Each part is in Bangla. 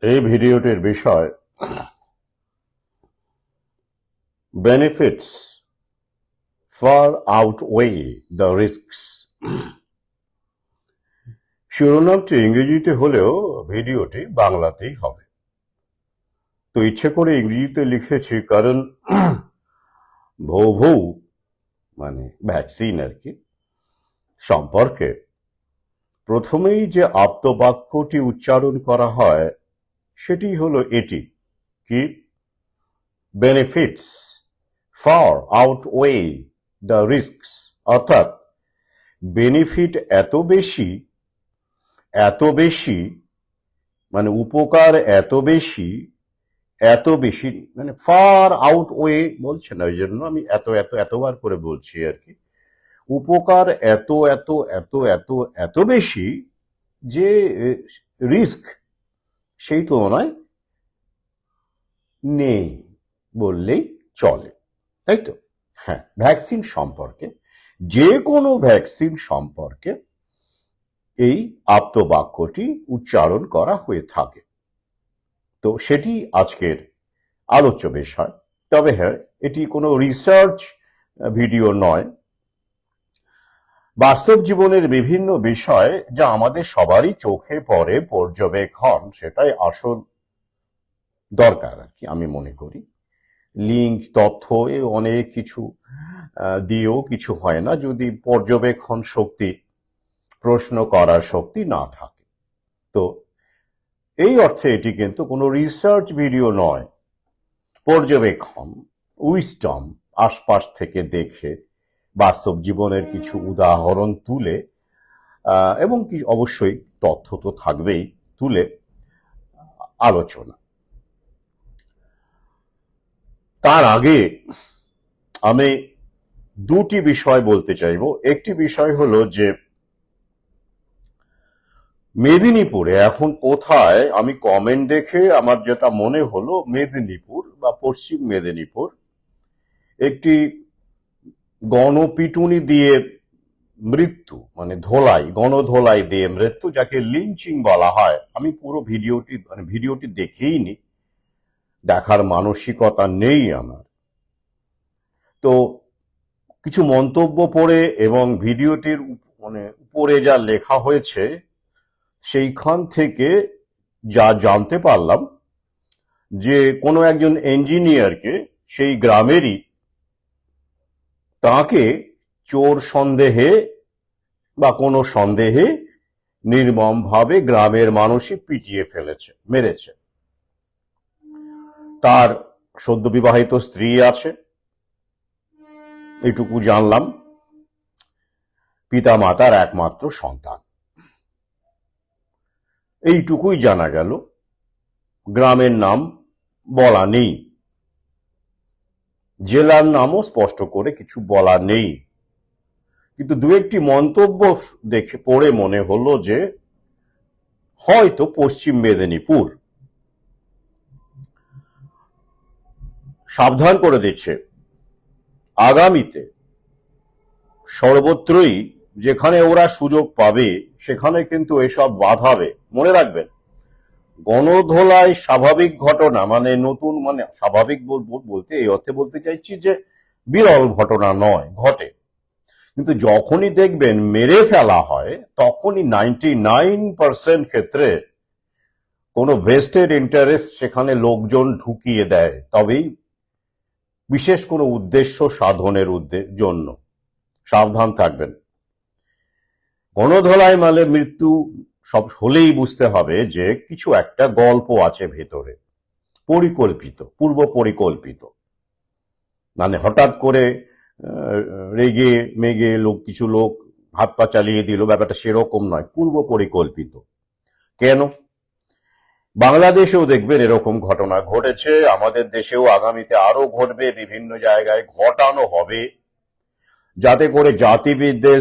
এই ভিডিওটির বিষয় benefits far outweigh the risks. শিরোনামটি ইংরেজিতে হলেও ভিডিওটি বাংলাতেই হবে। তো ইচ্ছে করে ইংরেজিতে লিখেছি কারণ ভৌ মানে ভ্যাকসিন আর কি সম্পর্কে প্রথমেই যে আপ্তবাক্যটি উচ্চারণ করা হয় সেটি হলো এটি, কি? Benefits far outweigh the risks, অর্থাৎ বেনিফিট এত বেশি মানে উপকার এত বেশি মানে ফার আউটওয়ে বলছে না, ওই জন্য আমি এতবার করে বলছি আর কি। উপকার এত বেশি যে রিস্ক সেই তুলনায় নেই বললেই চলে, তাই তো? হ্যাঁ, ভ্যাকসিন সম্পর্কে, যে কোনো ভ্যাকসিন সম্পর্কে এই আপ্তবাক্যটি উচ্চারণ করা হয়ে থাকে। তো সেটি আজকের আলোচ্য বিষয়। তবে হ্যাঁ, এটি কোনো রিসার্চ ভিডিও নয়, বাস্তব জীবনের বিভিন্ন বিষয় যা আমাদের সবারই চোখে পড়ে পর্যবেক্ষণ, সেটাই আসল দরকার আর কি আমি মনে করি। লিঙ্ক তথ্য অনেক কিছু দিয়েও কিছু হয় না যদি পর্যবেক্ষণ শক্তি, প্রশ্ন করার শক্তি না থাকে। তো এই অর্থে এটি কিন্তু কোনো রিসার্চ ভিডিও নয়, পর্যবেক্ষণ, উইজডম, আশপাশ থেকে দেখে বাস্তব জীবনের কিছু উদাহরণ তুলে এবং কি অবশ্যই তথ্য তো থাকবেই, তুলে আলোচনা। তার আগে আমি দুটি বিষয় বলতে চাইব। একটি বিষয় হলো যে মেদিনীপুরে এখন কোথায়, আমি কমেন্ট দেখে আমার যেটা মনে হলো মেদিনীপুর বা পশ্চিম মেদিনীপুর একটি গণপিটুনি দিয়ে মৃত্যু, মানে গণধোলাই দিয়ে মৃত্যু, যাকে লিঞ্চিং বলা হয়। আমি পুরো ভিডিওটি দেখেই নি, দেখার মানসিকতা নেই আমার। তো কিছু মন্তব্য পড়ে এবং ভিডিওটির মানে উপরে যা লেখা হয়েছে সেইখান থেকে যা জানতে পারলাম যে কোনো একজন ইঞ্জিনিয়ারকে সেই গ্রামেরই, তাকে চোর সন্দেহে বা কোনো সন্দেহে নির্মমভাবে গ্রামের মানুষই পিটিয়ে মেরেছে। তার সদ্য বিবাহিত স্ত্রী আছে, এইটুকু জানলাম, পিতা মাতার একমাত্র সন্তান, এইটুকুই জানা গেল। গ্রামের নাম বলা নেই, জেলার নামও স্পষ্ট করে কিছু বলা নেই, কিন্তু দু একটি মন্তব্য দেখে পড়ে মনে হলো যে হয়তো পশ্চিম মেদিনীপুর। সাবধান করে দিচ্ছে, আগামীতে সর্বত্রই যেখানে ওরা সুযোগ পাবে সেখানে কিন্তু এসব বাধাবে। মনে রাখবেন, গণধোলাই স্বাভাবিক ঘটনা, মানে নতুন, মানে স্বাভাবিক বলতে এই অর্থে বলতে চাইছি যে বিরল ঘটনা নয়, ঘটে। কিন্তু যখনই দেখবেন মেরে ফেলা হয়, তখনই 99% ক্ষেত্রে কোনো ভেস্টেড ইন্টারেস্ট সেখানে লোকজন ঢুকিয়ে দেয়, তবেই বিশেষ কোনো উদ্দেশ্য সাধনের জন্য। সাবধান থাকবেন। গণধোলাই মানে মৃত্যু সব হলেই বুঝতে হবে যে কিছু একটা গল্প আছে ভেতরে, পূর্ব পরিকল্পিত। মানে হঠাৎ করে রেগে মেগে কিছু লোক হাত পা চালিয়ে দিল, ব্যাপারটা সেরকম নয়, পূর্ব পরিকল্পিত। কেন? বাংলাদেশেও দেখবেন এরকম ঘটনা ঘটেছে, আমাদের দেশেও আগামীতে আরো ঘটবে, বিভিন্ন জায়গায় ঘটানো হবে, যাতে করে জাতি বিদ্বেষ,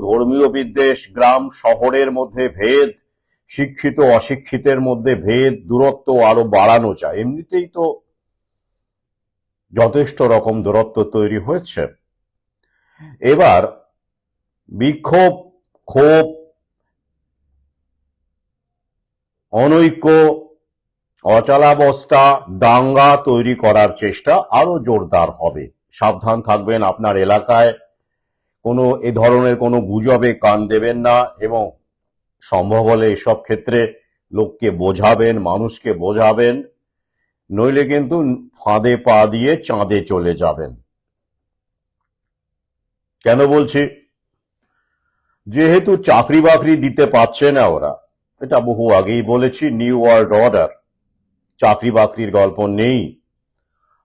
ধর্মীয় বিদ্বেষ, গ্রাম শহরের মধ্যে ভেদ, শিক্ষিত অশিক্ষিতের মধ্যে ভেদ, দূরত্ব আরো বাড়ানো যায়। এমনিতেই তো যথেষ্ট রকম দূরত্ব তৈরি হয়েছে। এবার বিক্ষোভ, ক্ষোভ, অনৈক্য অচলাবস্থা, দাঙ্গা তৈরি করার চেষ্টা আরো জোরদার হবে। সাবধান থাকবেন, আপনার এলাকায় কোনো এ ধরনের কোনো গুজবে কান দেবেন না, এবং সম্ভব হলে এসব ক্ষেত্রে লোককে বোঝাবেন, মানুষকে বোঝাবেন, নইলে কিন্তু ফাঁদে পা দিয়ে চাঁদে চলে যাবেন। কেন বলছি? যেহেতু চাকরি বাকরি দিতে পারছে না ওরা, এটা বহু আগেই বলেছি, নিউ ওয়ার্ল্ড অর্ডার, চাকরি বাকরির গল্প নেই,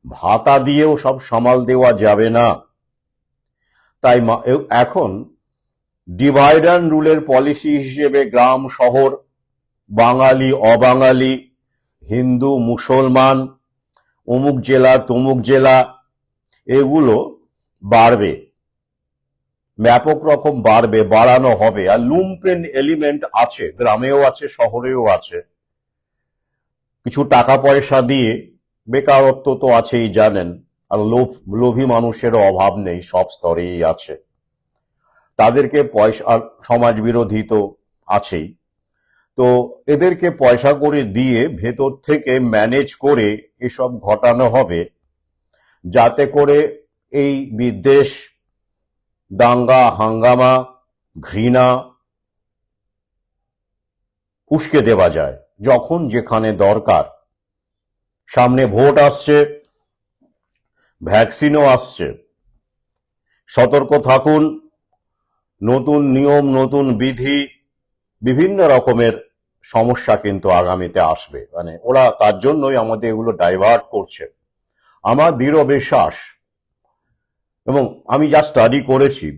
ভাতা দিয়েও সব সামাল দেওয়া যাবে না। তাই এখন ডিভাইড অ্যান্ড রুলের পলিসি হিসেবে গ্রাম শহর, বাঙালি অবাঙালি, হিন্দু মুসলমান, অমুক জেলা তমুক জেলা, এগুলো বাড়বে, ব্যাপক রকম বাড়বে, বাড়ানো হবে। আর লুম্পেন এলিমেন্ট আছে, গ্রামেও আছে শহরেও আছে। কিছু টাকা পয়সা দিয়ে, বেকারত্ব তো আছেই জানেন, আর লোভী মানুষেরও অভাব নেই, সব স্তরেই আছে। তাদেরকে পয়সা, আর সমাজ বিরোধী তো আছেই। তো এদেরকে পয়সা করে দিয়ে ভেতর থেকে ম্যানেজ করে এসব ঘটানো হবে, যাতে করে এই বিদ্বেষ, দাঙ্গা হাঙ্গামা, ঘৃণা উস্কে দেওয়া যায় যখন যেখানে দরকার। সামনে ভোট আসছে, ভ্যাকসিনও আসছে, সতর্ক থাকুন। নতুন নিয়ম, নতুন বিধি, বিভিন্ন রকমের সমস্যা কিন্তু আগামীতে আসবে। মানে ওরা তার জন্যই আমাদের এগুলো ডাইভার্ট করছে। আমার দৃঢ় বিশ্বাস, এবং আমি যা স্টাডি করেছি,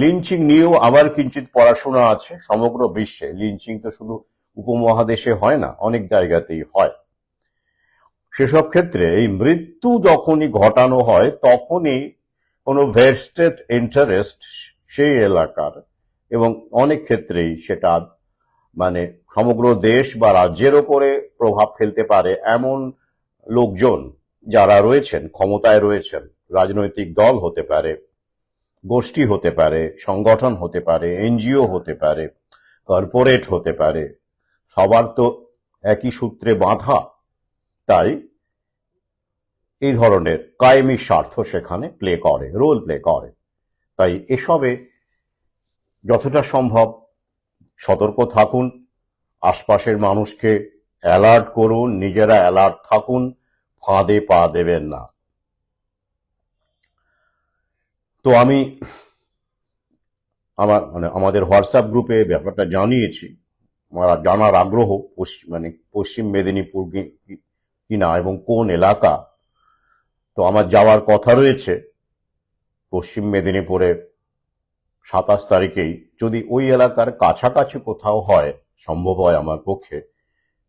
লিঞ্চিং নিয়েও আবার কিঞ্চিত পড়াশোনা আছে। সমগ্র বিশ্বে লিঞ্চিং তো শুধু উপমহাদেশে হয় না, অনেক জায়গাতেই হয়। সেসব ক্ষেত্রে এই মৃত্যু যখনই ঘটানো হয়, তখনই কোনো ভেস্টেড ইন্টারেস্ট সেই এলাকার, এবং অনেক ক্ষেত্রেই সেটা মানে সমগ্র দেশ বা রাজ্যের ওপরে প্রভাব ফেলতে পারে এমন লোকজন যারা রয়েছেন, ক্ষমতায় রয়েছেন, রাজনৈতিক দল হতে পারে, গোষ্ঠী হতে পারে, সংগঠন হতে পারে, এনজিও হতে পারে, কর্পোরেট হতে পারে, সবার তো একই সূত্রে বাঁধা। তাই এই ধরনের কায়েমি স্বার্থ সেখানে রোল প্লে করে। তাই এসবে যতটা সম্ভব সতর্ক থাকুন, আশপাশের মানুষকে অ্যালার্ট করুন, নিজেরা অ্যালার্ট থাকুন, ফাঁদে পা দেবেন না। তো আমি আমাদের হোয়াটসঅ্যাপ গ্রুপে ব্যাপারটা জানিয়েছি। আমার জানার আগ্রহ পশ্চিম মেদিনীপুর কিনা এবং কোন এলাকা। তো আমার যাওয়ার কথা রয়েছে পশ্চিম মেদিনীপুরে 27 তারিখেই। যদি ওই এলাকার কাছাকাছি কোথাও হয়, সম্ভব হয় আমার পক্ষে,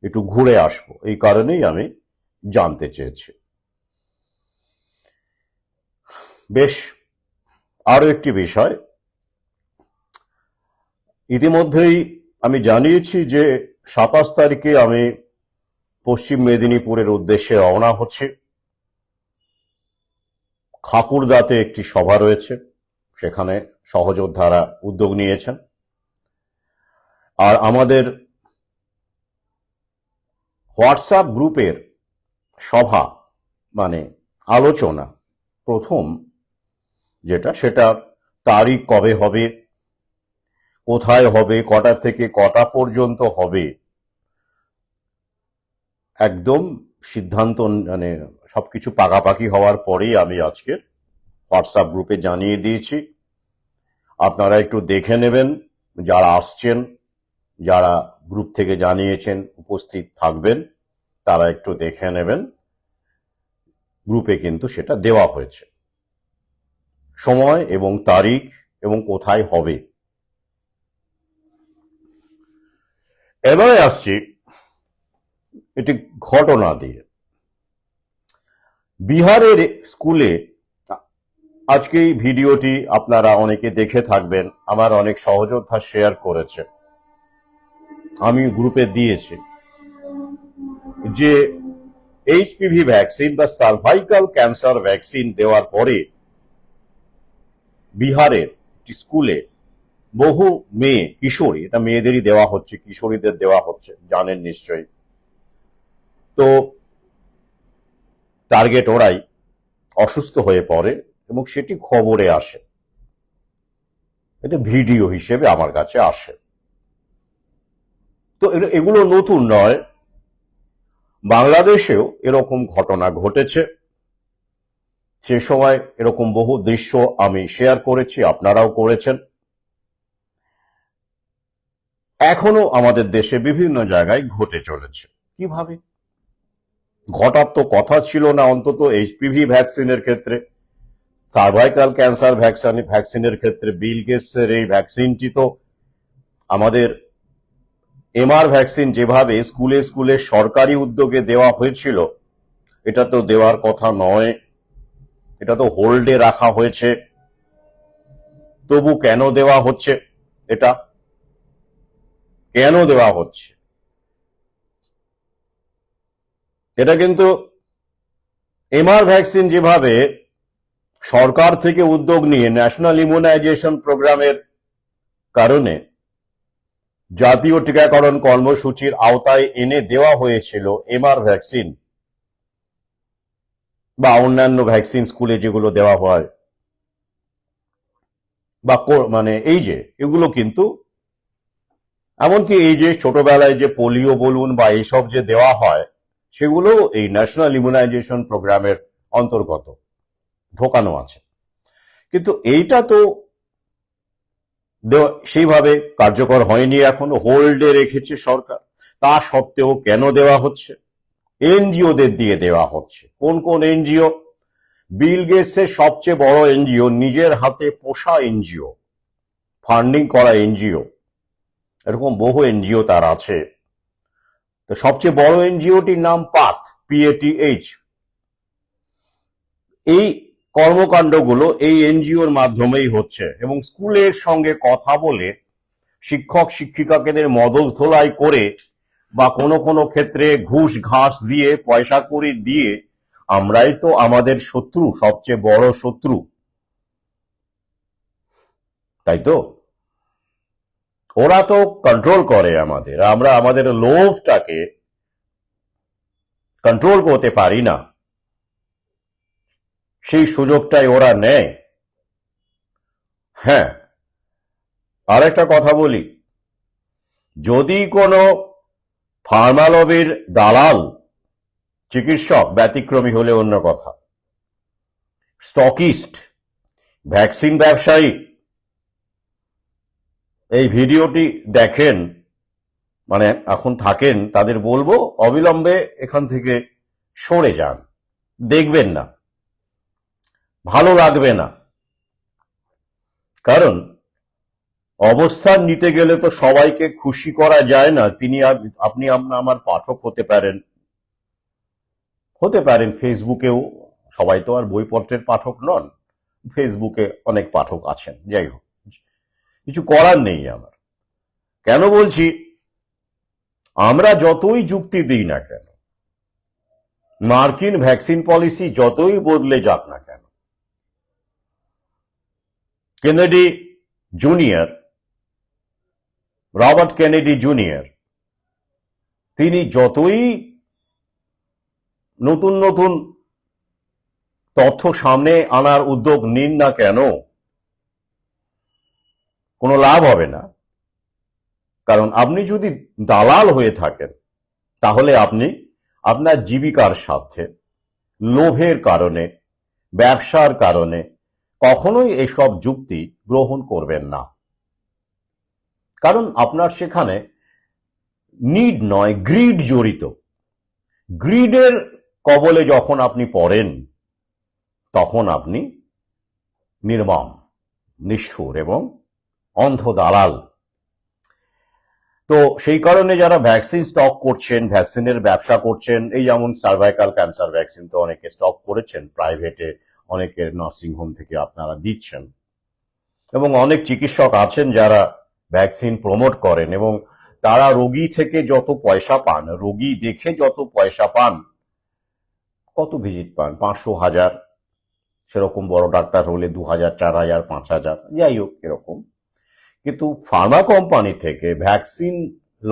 একটু ঘুরে আসবো, এই কারণেই আমি জানতে চেয়েছি। বেশ, আরো একটি বিষয়, ইতিমধ্যেই আমি জানিয়েছি যে 27 তারিখে আমি পশ্চিম মেদিনীপুরের উদ্দেশ্যে রওনা হচ্ছে। খাকুড়দাতে একটি সভা রয়েছে, সেখানে সহযোদ্ধারা উদ্যোগ নিয়েছেন। আর আমাদের হোয়াটসঅ্যাপ গ্রুপের সভা, মানে আলোচনা, প্রথম সেটা তারিখ কবে হবে, কোথায় হবে, কটা থেকে কটা পর্যন্ত হবে, একদম সিদ্ধান্ত সবকিছু পাকাপাকি হওয়ার পরেই আমি আজকে হোয়াটসঅ্যাপ গ্রুপে জানিয়ে দিয়েছি। আপনারা একটু দেখে নেবেন, যারা আসছেন, যারা গ্রুপ থেকে জানিয়েছেন উপস্থিত থাকবেন, তারা একটু দেখে নেবেন। গ্রুপে কিন্তু সেটা দেওয়া হয়েছে, সময় এবং তারিখ এবং কোথায় হবে। এবারে আসছি একটি ঘটনা দিয়ে। বিহারের স্কুলে, আজকে এই ভিডিওটি আপনারা অনেকে দেখে থাকবেন, আমার অনেক সহযোদ্ধা শেয়ার করেছে, আমি গ্রুপে দিয়েছি, যে এইচপিভি ভ্যাকসিন বা সার্ভাইকাল ক্যান্সার ভ্যাকসিন দেওয়ার পরে বিহারের একটি স্কুলে বহু মেয়ে, কিশোরী, এটা মেয়েদেরই দেওয়া হচ্ছে, কিশোরীদের দেওয়া হচ্ছে, জানেন নিশ্চয়ই, তো টার্গেট ওরাই, অসুস্থ হয়ে পড়ে এবং সেটি খবরে আসে, এটা ভিডিও হিসেবে আমার কাছে আসে। তো এগুলো নতুন নয়, বাংলাদেশেও এরকম ঘটনা ঘটেছে। সে সময় এরকম বহু দৃশ্য আমি শেয়ার করেছি, আপনারাও করেছেন। এখনো আমাদের দেশে বিভিন্ন জায়গায় ঘটে চলেছে। কিভাবে ঘটার তো কথা ছিল না, অন্তত এইচপিভি ভ্যাকসিনের ক্ষেত্রে, সার্ভাইকাল ক্যান্সার ভ্যাকসিনের ক্ষেত্রে বিল গেটসের এই ভ্যাকসিনটি তো আমাদের এমআর ভ্যাকসিন যেভাবে স্কুলে স্কুলে সরকারি উদ্যোগে দেওয়া হয়েছিল, এটা তো দেওয়ার কথা নয়, এটা তো হোল্ডে রাখা হয়েছে। তবু কেন দেওয়া হচ্ছে? এটা কেন দেওয়া হচ্ছে? এটা কিন্তু এমআর ভ্যাকসিন যেভাবে সরকার থেকে উদ্যোগ নিয়ে ন্যাশনাল ইমিউনাইজেশন প্রোগ্রামের কারণে জাতীয় টিকাকরণ কর্মসূচির আওতায় এনে দেওয়া হয়েছিল এমআর ভ্যাকসিন বা অন্যান্য ভ্যাকসিন স্কুলে যেগুলো দেওয়া হয়, বা মানে এই যে এগুলো কিন্তু, এমনকি এই যে ছোটবেলায় যে পোলিও বলুন বা এইসব যে দেওয়া হয়, সেগুলো এই ন্যাশনাল ইমিউনাইজেশন প্রোগ্রামের অন্তর্গত ঢোকানো আছে। কিন্তু এইটা তো সেইভাবে কার্যকর হয়নি, এখনো হোল্ডে রেখেছে সরকার। তা সত্ত্বেও কেন দেওয়া হচ্ছে? এনজিওদের দিয়ে দেওয়া হচ্ছে। কোন কোন এনজিও? বিল গেটসের সবচেয়ে বড় এনজিও, নিজের হাতে পোষা এনজিও, ফান্ডিং করা এনজিও, এরকম বহু এনজিও তার আছে। তো সবচেয়ে বড় এনজিওটির নাম পাথ, PATH। এই কর্মকাণ্ডগুলো এই এনজিওর মাধ্যমেই হচ্ছে, এবং স্কুলের সঙ্গে কথা বলে, শিক্ষক শিক্ষিকাদের মদত ধোলাই করে, বা কোনো কোনো ক্ষেত্রে ঘুষ ঘাস দিয়ে, পয়সা কড়ি দিয়ে, আমরাই তো আমাদের শত্রু, সবচেয়ে বড় শত্রু, তাই তো? ওরা তো কন্ট্রোল করে আমাদের, আমরা আমাদের লোভটাকে কন্ট্রোল করতে পারি না, সেই সুযোগটাই ওরা নেয়। হ্যাঁ, আরেকটা কথা বলি, যদি কোনো ফার্মালবির দালাল, চিকিৎসক ব্যতিক্রমী হলে অন্য কথা, স্টকিস্ট, ভ্যাকসিন ব্যবসায়ী এই ভিডিওটি দেখেন, মানে এখন থাকেন, তাদের বলবো অবিলম্বে এখান থেকে সরে যান, দেখবেন না, ভালো লাগবে না। কারণ অবস্থান নিতে গেলে তো সবাইকে খুশি করা যায় না। আপনি আমার পাঠক হতে পারেন ফেসবুকেও, সবাই তো আর বইপত্রের পাঠক নন, ফেসবুকে অনেক পাঠক আছেন। যাই হোক, কিছু করার নেই আমার। কেন বলছি, আমরা যতই যুক্তি দিই না কেন, মার্কিন ভ্যাকসিন পলিসি যতই বদলে যাক না কেন, Kennedy junior, Robert Kennedy junior, তিনি যতই নতুন নতুন তথ্য সামনে আনার উদ্যোগ নিন না কেন, কোনো লাভ হবে না। কারণ আপনি যদি দালাল হয়ে থাকেন, তাহলে আপনি আপনার জীবিকার স্বার্থে, লোভের কারণে, ব্যবসার কারণে কখনোই এসব যুক্তি গ্রহণ করবেন না। কারণ আপনার সেখানে নিড নয়, গ্রিড জড়িত। গ্রিডের কবলে যখন আপনি পড়েন, তখন আপনি নির্মম, নিষ্ঠুর এবং অন্ধ দালাল। তো সেই কারণে যারা ভ্যাকসিন স্টক করছেন, ভ্যাকসিনের ব্যবসা করছেন, এই যেমন সার্ভাইকাল ক্যান্সার ভ্যাকসিন তো অনেকে স্টক করেছেন প্রাইভেটে, অনেকের নার্সিংহোম থেকে আপনারা দিচ্ছেন, এবং অনেক চিকিৎসক আছেন যারা ভ্যাকসিন প্রমোট করেন, এবং তারা রোগী থেকে যত পয়সা পান, রোগী দেখে যত পয়সা পান, কত ভিজিট পান, 500, 1000, সেরকম বড় ডাক্তার হলে 2000, 4000, 5000, যাই হোক এরকম। কিন্তু ফার্মা কোম্পানি থেকে, ভ্যাকসিন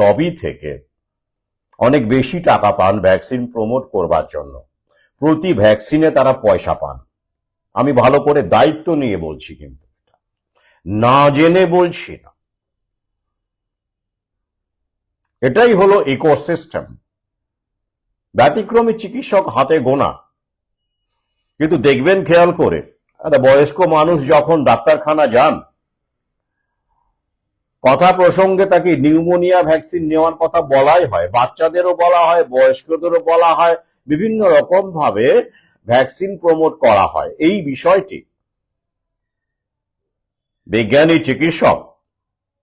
লবি থেকে অনেক বেশি টাকা পান ভ্যাকসিন প্রমোট করবার জন্য। প্রতি ভ্যাকসিনে তারা পয়সা পান। আমি ভালো করে দায়িত্ব নিয়ে বলছি, কিন্তু না জেনে বলছি না। এটাই হলো ইকোসিস্টেম। ব্যতিক্রমী চিকিৎসক হাতে গোনা, কিন্তু দেখবেন খেয়াল করে একটা বয়স্ক মানুষ যখন ডাক্তারখানা যান, কথা প্রসঙ্গে তাকে নিউমোনিয়া ভ্যাকসিন নেওয়ার কথা বলাই হয়, বাচ্চাদেরও বলা হয়, বয়স্কদেরও বলা হয়, বিভিন্ন রকম ভাবে ভ্যাকসিন প্রমোট করা হয়। এই বিষয়টি বিজ্ঞানী চিকিৎসক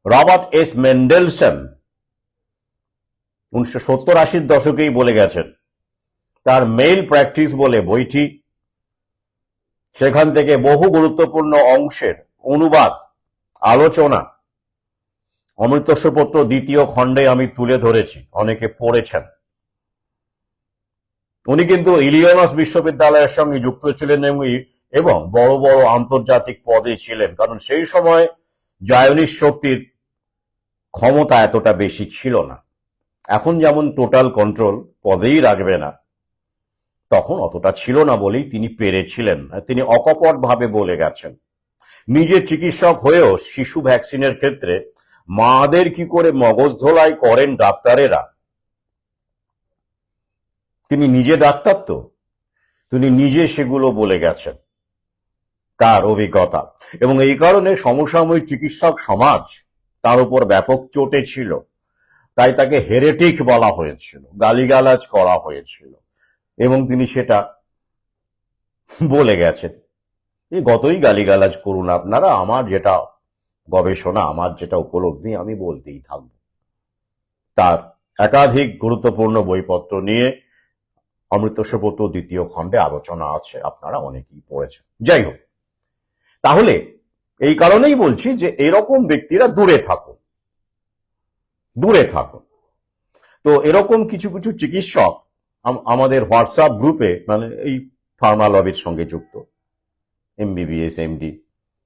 রবার্ট এস মেন্ডেলসন 1970-80 দশকেই বলে গেছেন। তার মেইল প্র্যাকটিস বলে বইটি, সেখান থেকে বহু গুরুত্বপূর্ণ অংশের অনুবাদ, আলোচনা অমৃতস্বপত্র 2য় খণ্ডে আমি তুলে ধরেছি, অনেকে পড়েছেন। উনি কিন্তু ইলিনয়েস বিশ্ববিদ্যালয়ের সঙ্গে যুক্ত ছিলেন এবং বড় বড় আন্তর্জাতিক পদে ছিলেন, কারণ সেই সময় জায়নিস্ট শক্তির ক্ষমতা এতটা বেশি ছিল না। এখন যেমন টোটাল কন্ট্রোল পদেই রাখবে না, তখন অতটা ছিল না বলেই তিনি পেরেছিলেন। তিনি অকপট ভাবে বলে গেছেন। নিজে চিকিৎসক হয়েও শিশু ভ্যাকসিনের ক্ষেত্রে মাদের কি করে মগজ ধোলাই করেন ডাক্তারেরা, তিনি নিজে ডাক্তার, তো তিনি নিজে সেগুলো বলে গেছেন, তার অভিজ্ঞতা। এবং এই কারণে সমসাময়িক চিকিৎসক সমাজ তার উপর ব্যাপক চোটে ছিল, তাই তাকে হেরেটিক বলা হয়েছিল, গালিগালাজ করা হয়েছিল, এবং তিনি সেটা বলে গেছেন। এই গতই গালিগালাজ করুন আপনারা, আমার যেটা গবেষণা, আমার যেটা উপলব্ধি, আমি বলতেই থাকব। তার একাধিক গুরুত্বপূর্ণ বইপত্র নিয়ে অমৃতস্বপত্র 2য় খণ্ডে আলোচনা আছে, আপনারা অনেকেই পড়েছেন। যাই হোক, তাহলে এই কারণেই বলছি যে এরকম ব্যক্তিরা দূরে থাকুন, দূরে থাকুন। তো এরকম কিছু কিছু চিকিৎসক আমাদের হোয়াটসঅ্যাপ গ্রুপে, মানে এই ফার্মা লবির সঙ্গে যুক্ত, MBBS MD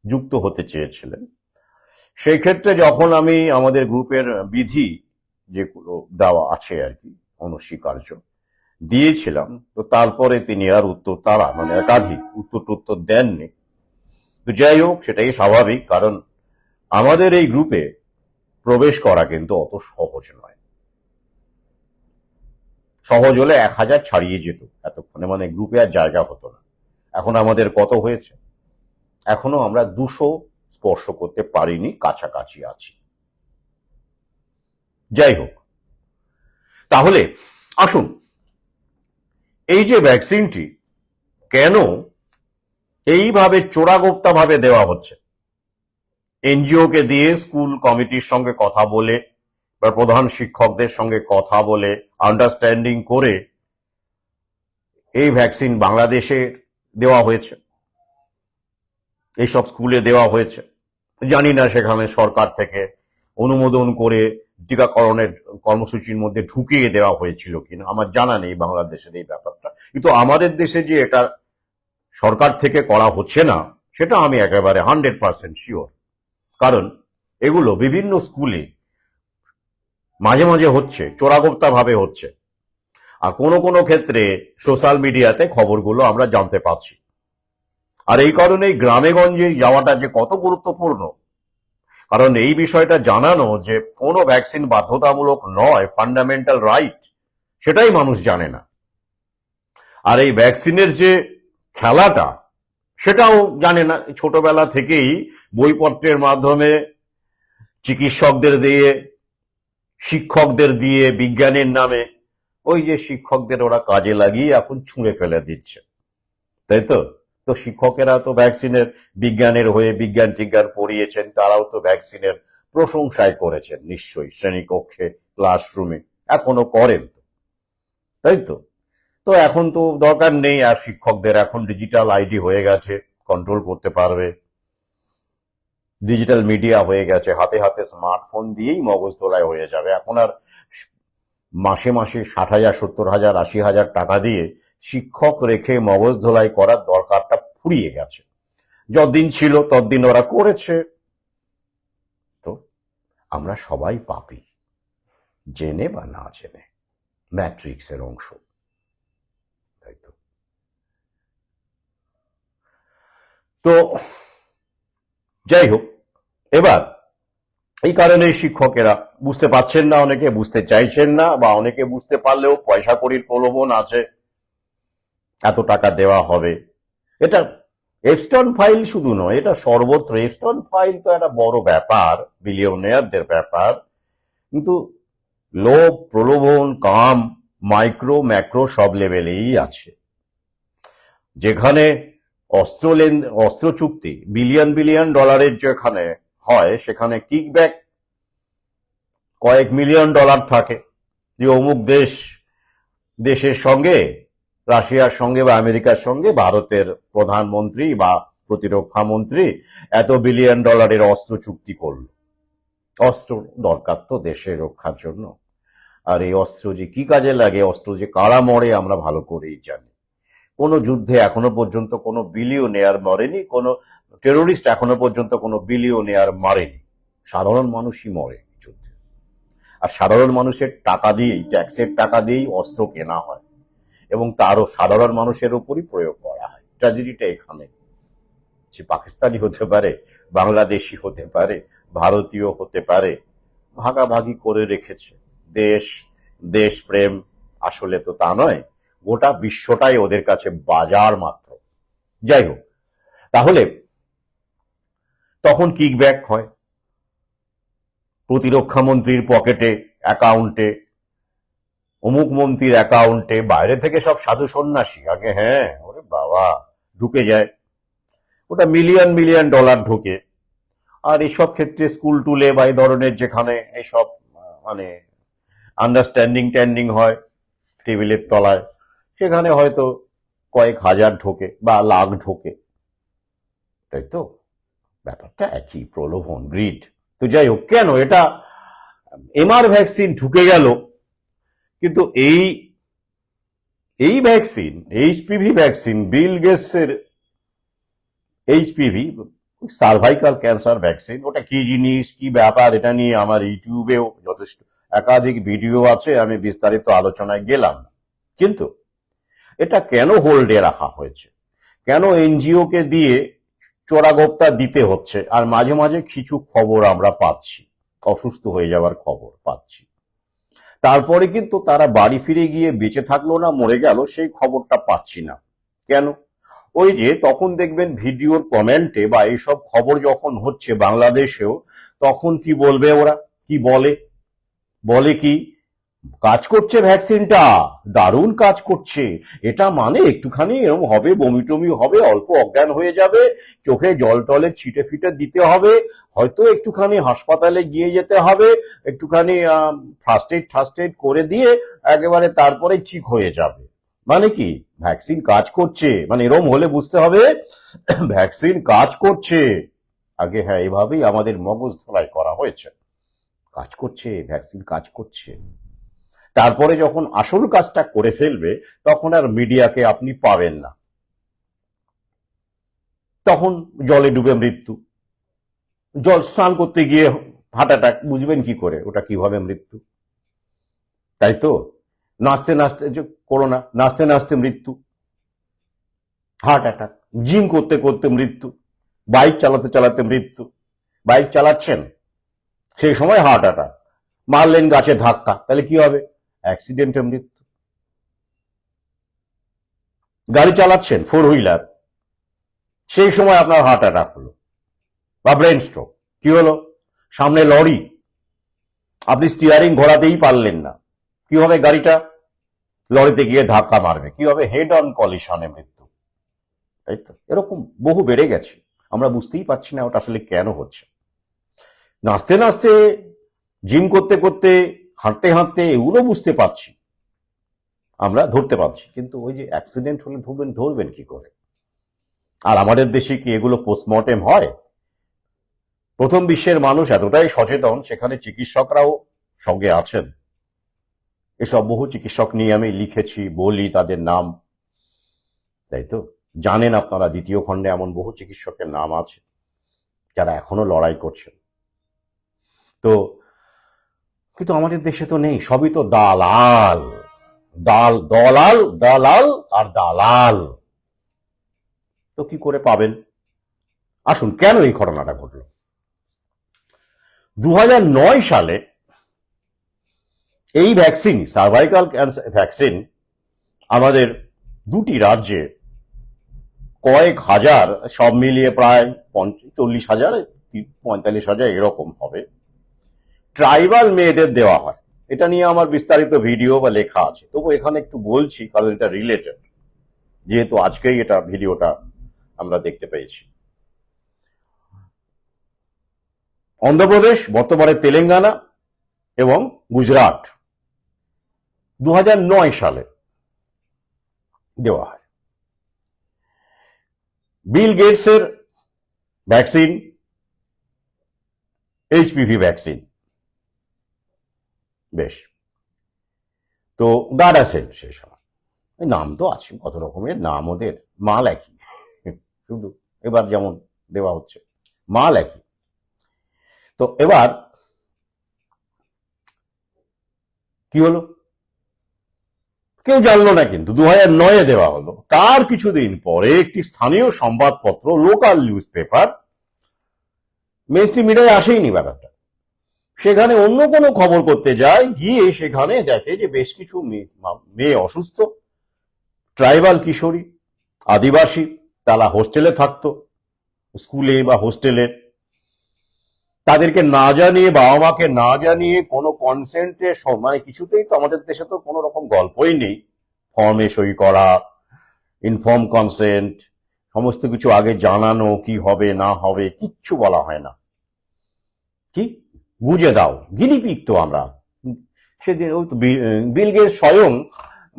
যুক্ত হতে চেয়েছিলেন। সেই ক্ষেত্রে যখন আমি আমাদের গ্রুপের বিধি যেগুলো দেওয়া আছে আর কি, অনস্বীকার্য দিয়েছিলাম, তো তারপরে তিনি আর তারা মানে একাধিক উত্তর দেননি। তো যাই হোক, সেটাই স্বাভাবিক, কারণ আমাদের এই গ্রুপে প্রবেশ করা কিন্তু অত সহজ নয়। সহজ হলে 1000 ছাড়িয়ে যেত এতক্ষণে, মানে গ্রুপে আর জায়গা হতো না। এখন আমাদের কত হয়েছে? এখনো আমরা 200 স্পর্শ করতে পারিনি, কাছাকাছি আছি। যাই হোক, তাহলে আসুন, এই যে ভ্যাকসিনটি কেন এইভাবে চোরাগোপ্তা ভাবে দেওয়া হচ্ছে, এনজিও কে দিয়ে স্কুল কমিটির সঙ্গে কথা বলে বা প্রধান শিক্ষকদের সঙ্গে কথা বলে আন্ডারস্ট্যান্ডিং করে এই ভ্যাকসিন বাংলাদেশে দেওয়া হয়েছে, এইসব স্কুলে দেওয়া হয়েছে। জানি না সেখানে সরকার থেকে অনুমোদন করে টিকাকরণের কর্মসূচির মধ্যে ঢুকিয়ে দেওয়া হয়েছিল কিনা, আমার জানা নেই বাংলাদেশের এই ব্যাপারটা। কিন্তু আমাদের দেশে যে এটা সরকার থেকে করা হচ্ছে না, সেটা আমি একেবারে 100% শিওর। কারণ এগুলো বিভিন্ন স্কুলে মাঝে মাঝে হচ্ছে, চোরাগোপ্তা ভাবে হচ্ছে, আর কোনো কোনো ক্ষেত্রে সোশ্যাল মিডিয়াতে খবরগুলো আমরা জানতে পাচ্ছি। আর এই কারণেই গ্রামে গঞ্জে যাওয়াটা যে কত গুরুত্বপূর্ণ, কারণ এই বিষয়টা জানানো যে কোনো ভ্যাকসিন বাধ্যতামূলক নয়, ফান্ডামেন্টাল রাইট, সেটাই মানুষ জানে না। আর এই ভ্যাকসিনের যে খেলাটা, সেটাও জানে না। ছোটবেলা থেকেই বইপত্রের মাধ্যমে চিকিৎসকদের দিয়ে, শিক্ষকদের দিয়ে, বিজ্ঞানের নামে ওই যে শিক্ষকদের ওরা কাজে লাগিয়ে এখন ছুঁড়ে ফেলে দিচ্ছে, তাই তো? তো শিক্ষকেরা তো ভ্যাকসিনের, বিজ্ঞানের হয়ে বিজ্ঞান টিজ্ঞান পড়িয়েছেন, তারাও তো ভ্যাকসিনের প্রশংসায় করেছেন নিশ্চয়ই, শ্রেণীকক্ষে, ক্লাসরুমে এখনো করেন, তাই তো? তো এখন তো দরকার নেই আর শিক্ষকদের, এখন ডিজিটাল আইডি হয়ে গেছে, কন্ট্রোল করতে পারবে, ডিজিটাল মিডিয়া হয়ে গেছে, হাতে হাতে স্মার্টফোন দিয়েই মগজ তোলায় হয়ে যাবে। এখন আর মাসে মাসে 60,000, 70,000, 80,000 টাকা দিয়ে শিক্ষক রেখে মগজ ধোলাই করার দরকারটা ফুরিয়ে গেছে। যতদিন ছিল ততদিন ওরা করেছে। তো আমরা সবাই পাপী, জেনে বা না জেনে। ম্যাট্রিক্সের অংশ, তাই তো। তো যাই হোক, এবার এই কারণে শিক্ষকেরা বুঝতে পারছেন না, অনেকে বুঝতে চাইছেন না, বা অনেকে বুঝতে পারলেও পয়সা কড়ির প্রলোভন আছে, এত টাকা দেওয়া হবে। এটা এপস্টন ফাইল শুধু নয়, এটা সর্বত্র। এপস্টন ফাইল তো একটা বড় ব্যাপার, বিলিয়নিয়ারদের ব্যাপার, কিন্তু লোভ, প্রলোভন, কাম মাইক্রো ম্যাক্রো সব লেভেলেই আছে। যেখানে অস্ত্র চুক্তি বিলিয়ন বিলিয়ন ডলারের যেখানে হয়, সেখানে কিকব্যাক কয়েক মিলিয়ন ডলার থাকে। যে অমুক দেশের সঙ্গে, রাশিয়ার সঙ্গে বা আমেরিকার সঙ্গে ভারতের প্রধানমন্ত্রী বা প্রতিরক্ষা মন্ত্রী এত বিলিয়ন ডলারের অস্ত্র চুক্তি করল। অস্ত্র দরকার তো দেশের রক্ষার জন্য। আর এই অস্ত্র যে কি কাজে লাগে, অস্ত্র যে কারা মরে আমরা ভালো করেই জানি। কোনো যুদ্ধে এখনো পর্যন্ত কোনো বিলিয়নিয়ার মরেনি, কোনো টেরোরিস্ট এখনো পর্যন্ত কোনো বিলিয়নিয়ার মারেনি। সাধারণ মানুষই মরে যুদ্ধে। আর সাধারণ মানুষের টাকা দিয়েই, ট্যাক্সের টাকা দিয়েই অস্ত্র কেনা হয় এবং তারও সাধারণ মানুষের উপরই প্রয়োগ করা হয়। ট্র্যাজেডিটা এখানে, সে পাকিস্তানি হতে পারে, বাংলাদেশি হতে পারে, ভারতীয় হতে পারে, ভাগাভাগি করে রেখেছে। দেশপ্রেম আসলে তো তা নয়, গোটা বিশ্বটাই ওদের কাছে বাজার মাত্র। যাই হোক, তাহলে তখন কিকব্যাক হয় প্রতিরক্ষা মন্ত্রীর পকেটে, অ্যাকাউন্টে, অমুক মন্ত্রীর অ্যাকাউন্টে। বাইরে থেকে সব সাধু সন্ন্যাসী আগে, হ্যাঁ ওরে বাবা, ঢুকে যায়। ওটা মিলিয়ন মিলিয়ন ডলার ঢোকে। আর এসব ক্ষেত্রে স্কুল টুলে বা এই ধরনের যেখানে এইসব মানে আন্ডারস্ট্যান্ডিং ট্যান্ডিং হয় টেবিলের তলায়, সেখানে হয়তো কয়েক হাজার ঢোকে বা লাখ ঢোকে, তাই তো। ব্যাপারটা একই, প্রলোভন, গ্রিড। তো যাই হোক, কেন এটা এমআর ভ্যাকসিন ঢুকে গেল, কিন্তু এই ভ্যাকসিন, এইচপিভি ভ্যাকসিন, বিল গেটসের এইচপিভি, সার্ভাইকাল ক্যান্সার ভ্যাকসিন, ওটা কি জিনিস, কি ব্যাপার, এটা নিয়ে আমার ইউটিউবেও যথেষ্ট একাধিক ভিডিও আছে, আমি বিস্তারিত আলোচনায় গেলাম। কিন্তু এটা কেন হোল্ডে রাখা হয়েছে, কেন এনজিও কে দিয়ে চোরাগোপ্তা দিতে হচ্ছে, আর মাঝে মাঝে কিছু খবর আমরা পাচ্ছি, অসুস্থ হয়ে যাওয়ার খবর পাচ্ছি, তারপরে কিন্তু তারা বাড়ি ফিরে গিয়ে বেঁচে থাকলো না মরে গেল, সেই খবরটা পাচ্ছি না। কেন? ওই যে তখন দেখবেন ভিডিওর কমেন্টে বা এইসব খবর যখন হচ্ছে বাংলাদেশেও, তখন কি বলবে ওরা, কি বলে কি, কাজ করছে ভ্যাকসিনটা, দারুণ কাজ করছে, এটা মানে একটুখানি এরকম হবে, বমি টমি হবে, অল্প অজ্ঞান হয়ে যাবে, চোখে জল টলে ছিটে ফিটে দিতে হবে, হয়তো একটুখানি হাসপাতালে গিয়ে যেতে হবে, একটুখানি ফার্স্ট এইড করে দিয়ে একেবারে তারপরে ঠিক হয়ে যাবে। মানে কি, ভ্যাকসিন কাজ করছে, মানে এরম হলে বুঝতে হবে ভ্যাকসিন কাজ করছে। আগে হ্যাঁ, এভাবেই আমাদের মগজ ধোলাই করা হয়েছে, কাজ করছে, ভ্যাকসিন কাজ করছে। তারপরে যখন আসল কাজটা করে ফেলবে, তখন আর মিডিয়াকে আপনি পাবেন না, তখন জলে ডুবে মৃত্যু। জল স্নান করতে গিয়ে হার্ট অ্যাটাক, বুঝবেন কি করে ওটা কিভাবে মৃত্যু, তাই তো। নাচতে নাচতে যে করোনা, নাচতে নাচতে মৃত্যু, হার্ট অ্যাটাক। জিম করতে করতে মৃত্যু, বাইক চালাতে চালাতে মৃত্যু। বাইক চালাচ্ছেন, সেই সময় হার্ট অ্যাটাক, মারলেন গাছে ধাক্কা, তাহলে কি হবে, অ্যাক্সিডেন্টে মৃত্যু। গাড়ি চালাচ্ছেন ফোর হুইলার, সেই সময় আপনার হার্ট অ্যাটাক হলো বা ব্রেন স্ট্রোক, কি হলো, সামনে লরি, আপনি স্টিয়ারিং ঘোরাতেই পারলেন না, কি হবে, গাড়িটা লরিতে গিয়ে ধাক্কা মারবে, কি হবে, হেড অন কলিশনে মৃত্যু, তাই তো। এরকম বহু বেড়ে গেছে, আমরা বুঝতেই পারছি না ওটা আসলে কেন হচ্ছে। নাচতে নাচতে, জিম করতে করতে, হাঁটতে হাঁটতে, এগুলো বুঝতে পারছি, আমরা ধরতে পারছি, কিন্তু ওই যে অ্যাক্সিডেন্ট হলে ধরবেন কি করে? আর আমাদের দেশে কি এগুলো পোস্টমর্টেম হয়? প্রথম বিশ্বের মানুষ এতটাই সচেতন, সেখানে চিকিৎসকরাও সঙ্গে আছেন। এসব বহু চিকিৎসক নিয়ে আমি লিখেছি, বলি তাদের নাম, তাই তো। জানেন আপনারা, দ্বিতীয় খণ্ডে এমন বহু চিকিৎসকের নাম আছে যারা এখনো লড়াই করছেন। তো কিন্তু আমাদের দেশে তো নেই, সবই তো দালাল, দলাল দালাল আর দালাল। তো কি করে পাবেন? আসুন, কেন এই ঘটনাটা ঘটল? 2009 সালে এই ভ্যাকসিন, সার্ভাইকাল ক্যান্সার ভ্যাকসিন, আমাদের দুটি রাজ্যে কয়েক হাজার, সব মিলিয়ে প্রায় 40,000 45,000 এরকম হবে, ট্রাইবাল মেয়েদের দেওয়া হয়। এটা নিয়ে আমার বিস্তারিত ভিডিও বা লেখা আছে, তবু এখানে একটু বলছি কারণ এটা রিলেটেড, যেহেতু আজকেই এটা ভিডিওটা আমরা দেখতে পেয়েছি। অন্ধ্রপ্রদেশ, বর্তমানে তেলেঙ্গানা এবং গুজরাট 2009 সালে দেওয়া হয়। বিল গেটসের ভ্যাকসিন, এইচপিভি ভ্যাকসিন। বেশ, তো গার্ডাসেল সে সময়, নাম তো আছে কত রকমের নাম ওদের, মাল একই, শুধু এবার যেমন দেওয়া হচ্ছে মাল একই। তো এবার কি হলো কেউ জানলো না, কিন্তু 2009 দেওয়া হলো। তার কিছুদিন পরে একটি স্থানীয় সংবাদপত্র, লোকাল নিউজ পেপার, মেইনস্ট্রিম মিডিয়ায় আসেইনি ব্যাপারটা, সেখানে অন্য কোনো খবর করতে যায়, গিয়ে সেখানে দেখে যে বেশ কিছু মেয়ে অসুস্থ, ট্রাইবাল কিশোরী, আদিবাসী, তারা হোস্টেলে থাকতো, স্কুলে বা হোস্টেলে, তাদেরকে না জানিয়ে, বাবা মাকে না জানিয়ে, কোনো কনসেন্টে, মানে কিছুতেই তো আমাদের দেশে তো কোনো রকম গল্পই নেই, ফর্মে সই করা, ইনফর্ম কনসেন্ট, সমস্ত কিছু আগে জানানো, কি হবে না হবে কিচ্ছু বলা হয় না, কি বুঝে দাও, গিনিপিগ তো আমরা। সেদিন ওই তো বিল গেটস স্বয়ং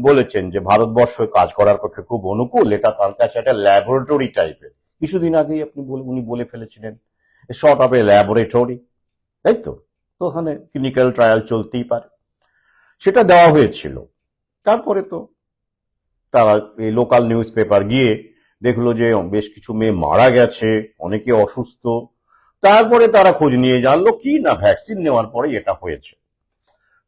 বলেছেন যে ভারতবর্ষ কাজ করার পক্ষে খুব অনুকূল, এটা তার কাছে একটা ল্যাবরেটরি টাইপের। কিছুদিন আগেই উনি বলে ফেলেছিলেন শর্ট অফ এ ল্যাবরেটরি, তাই তো। তো ওখানে ক্লিনিক্যাল ট্রায়াল চলতেই পারে, সেটা দেওয়া হয়েছিল। তারপরে তো তারা এই লোকাল নিউজ পেপার গিয়ে দেখলো যে বেশ কিছু মেয়ে মারা গেছে, অনেকে অসুস্থ। তারপরে তারা খোঁজ নিয়ে জানলো কি না ভ্যাকসিন নেওয়ার পরে এটা হয়েছে।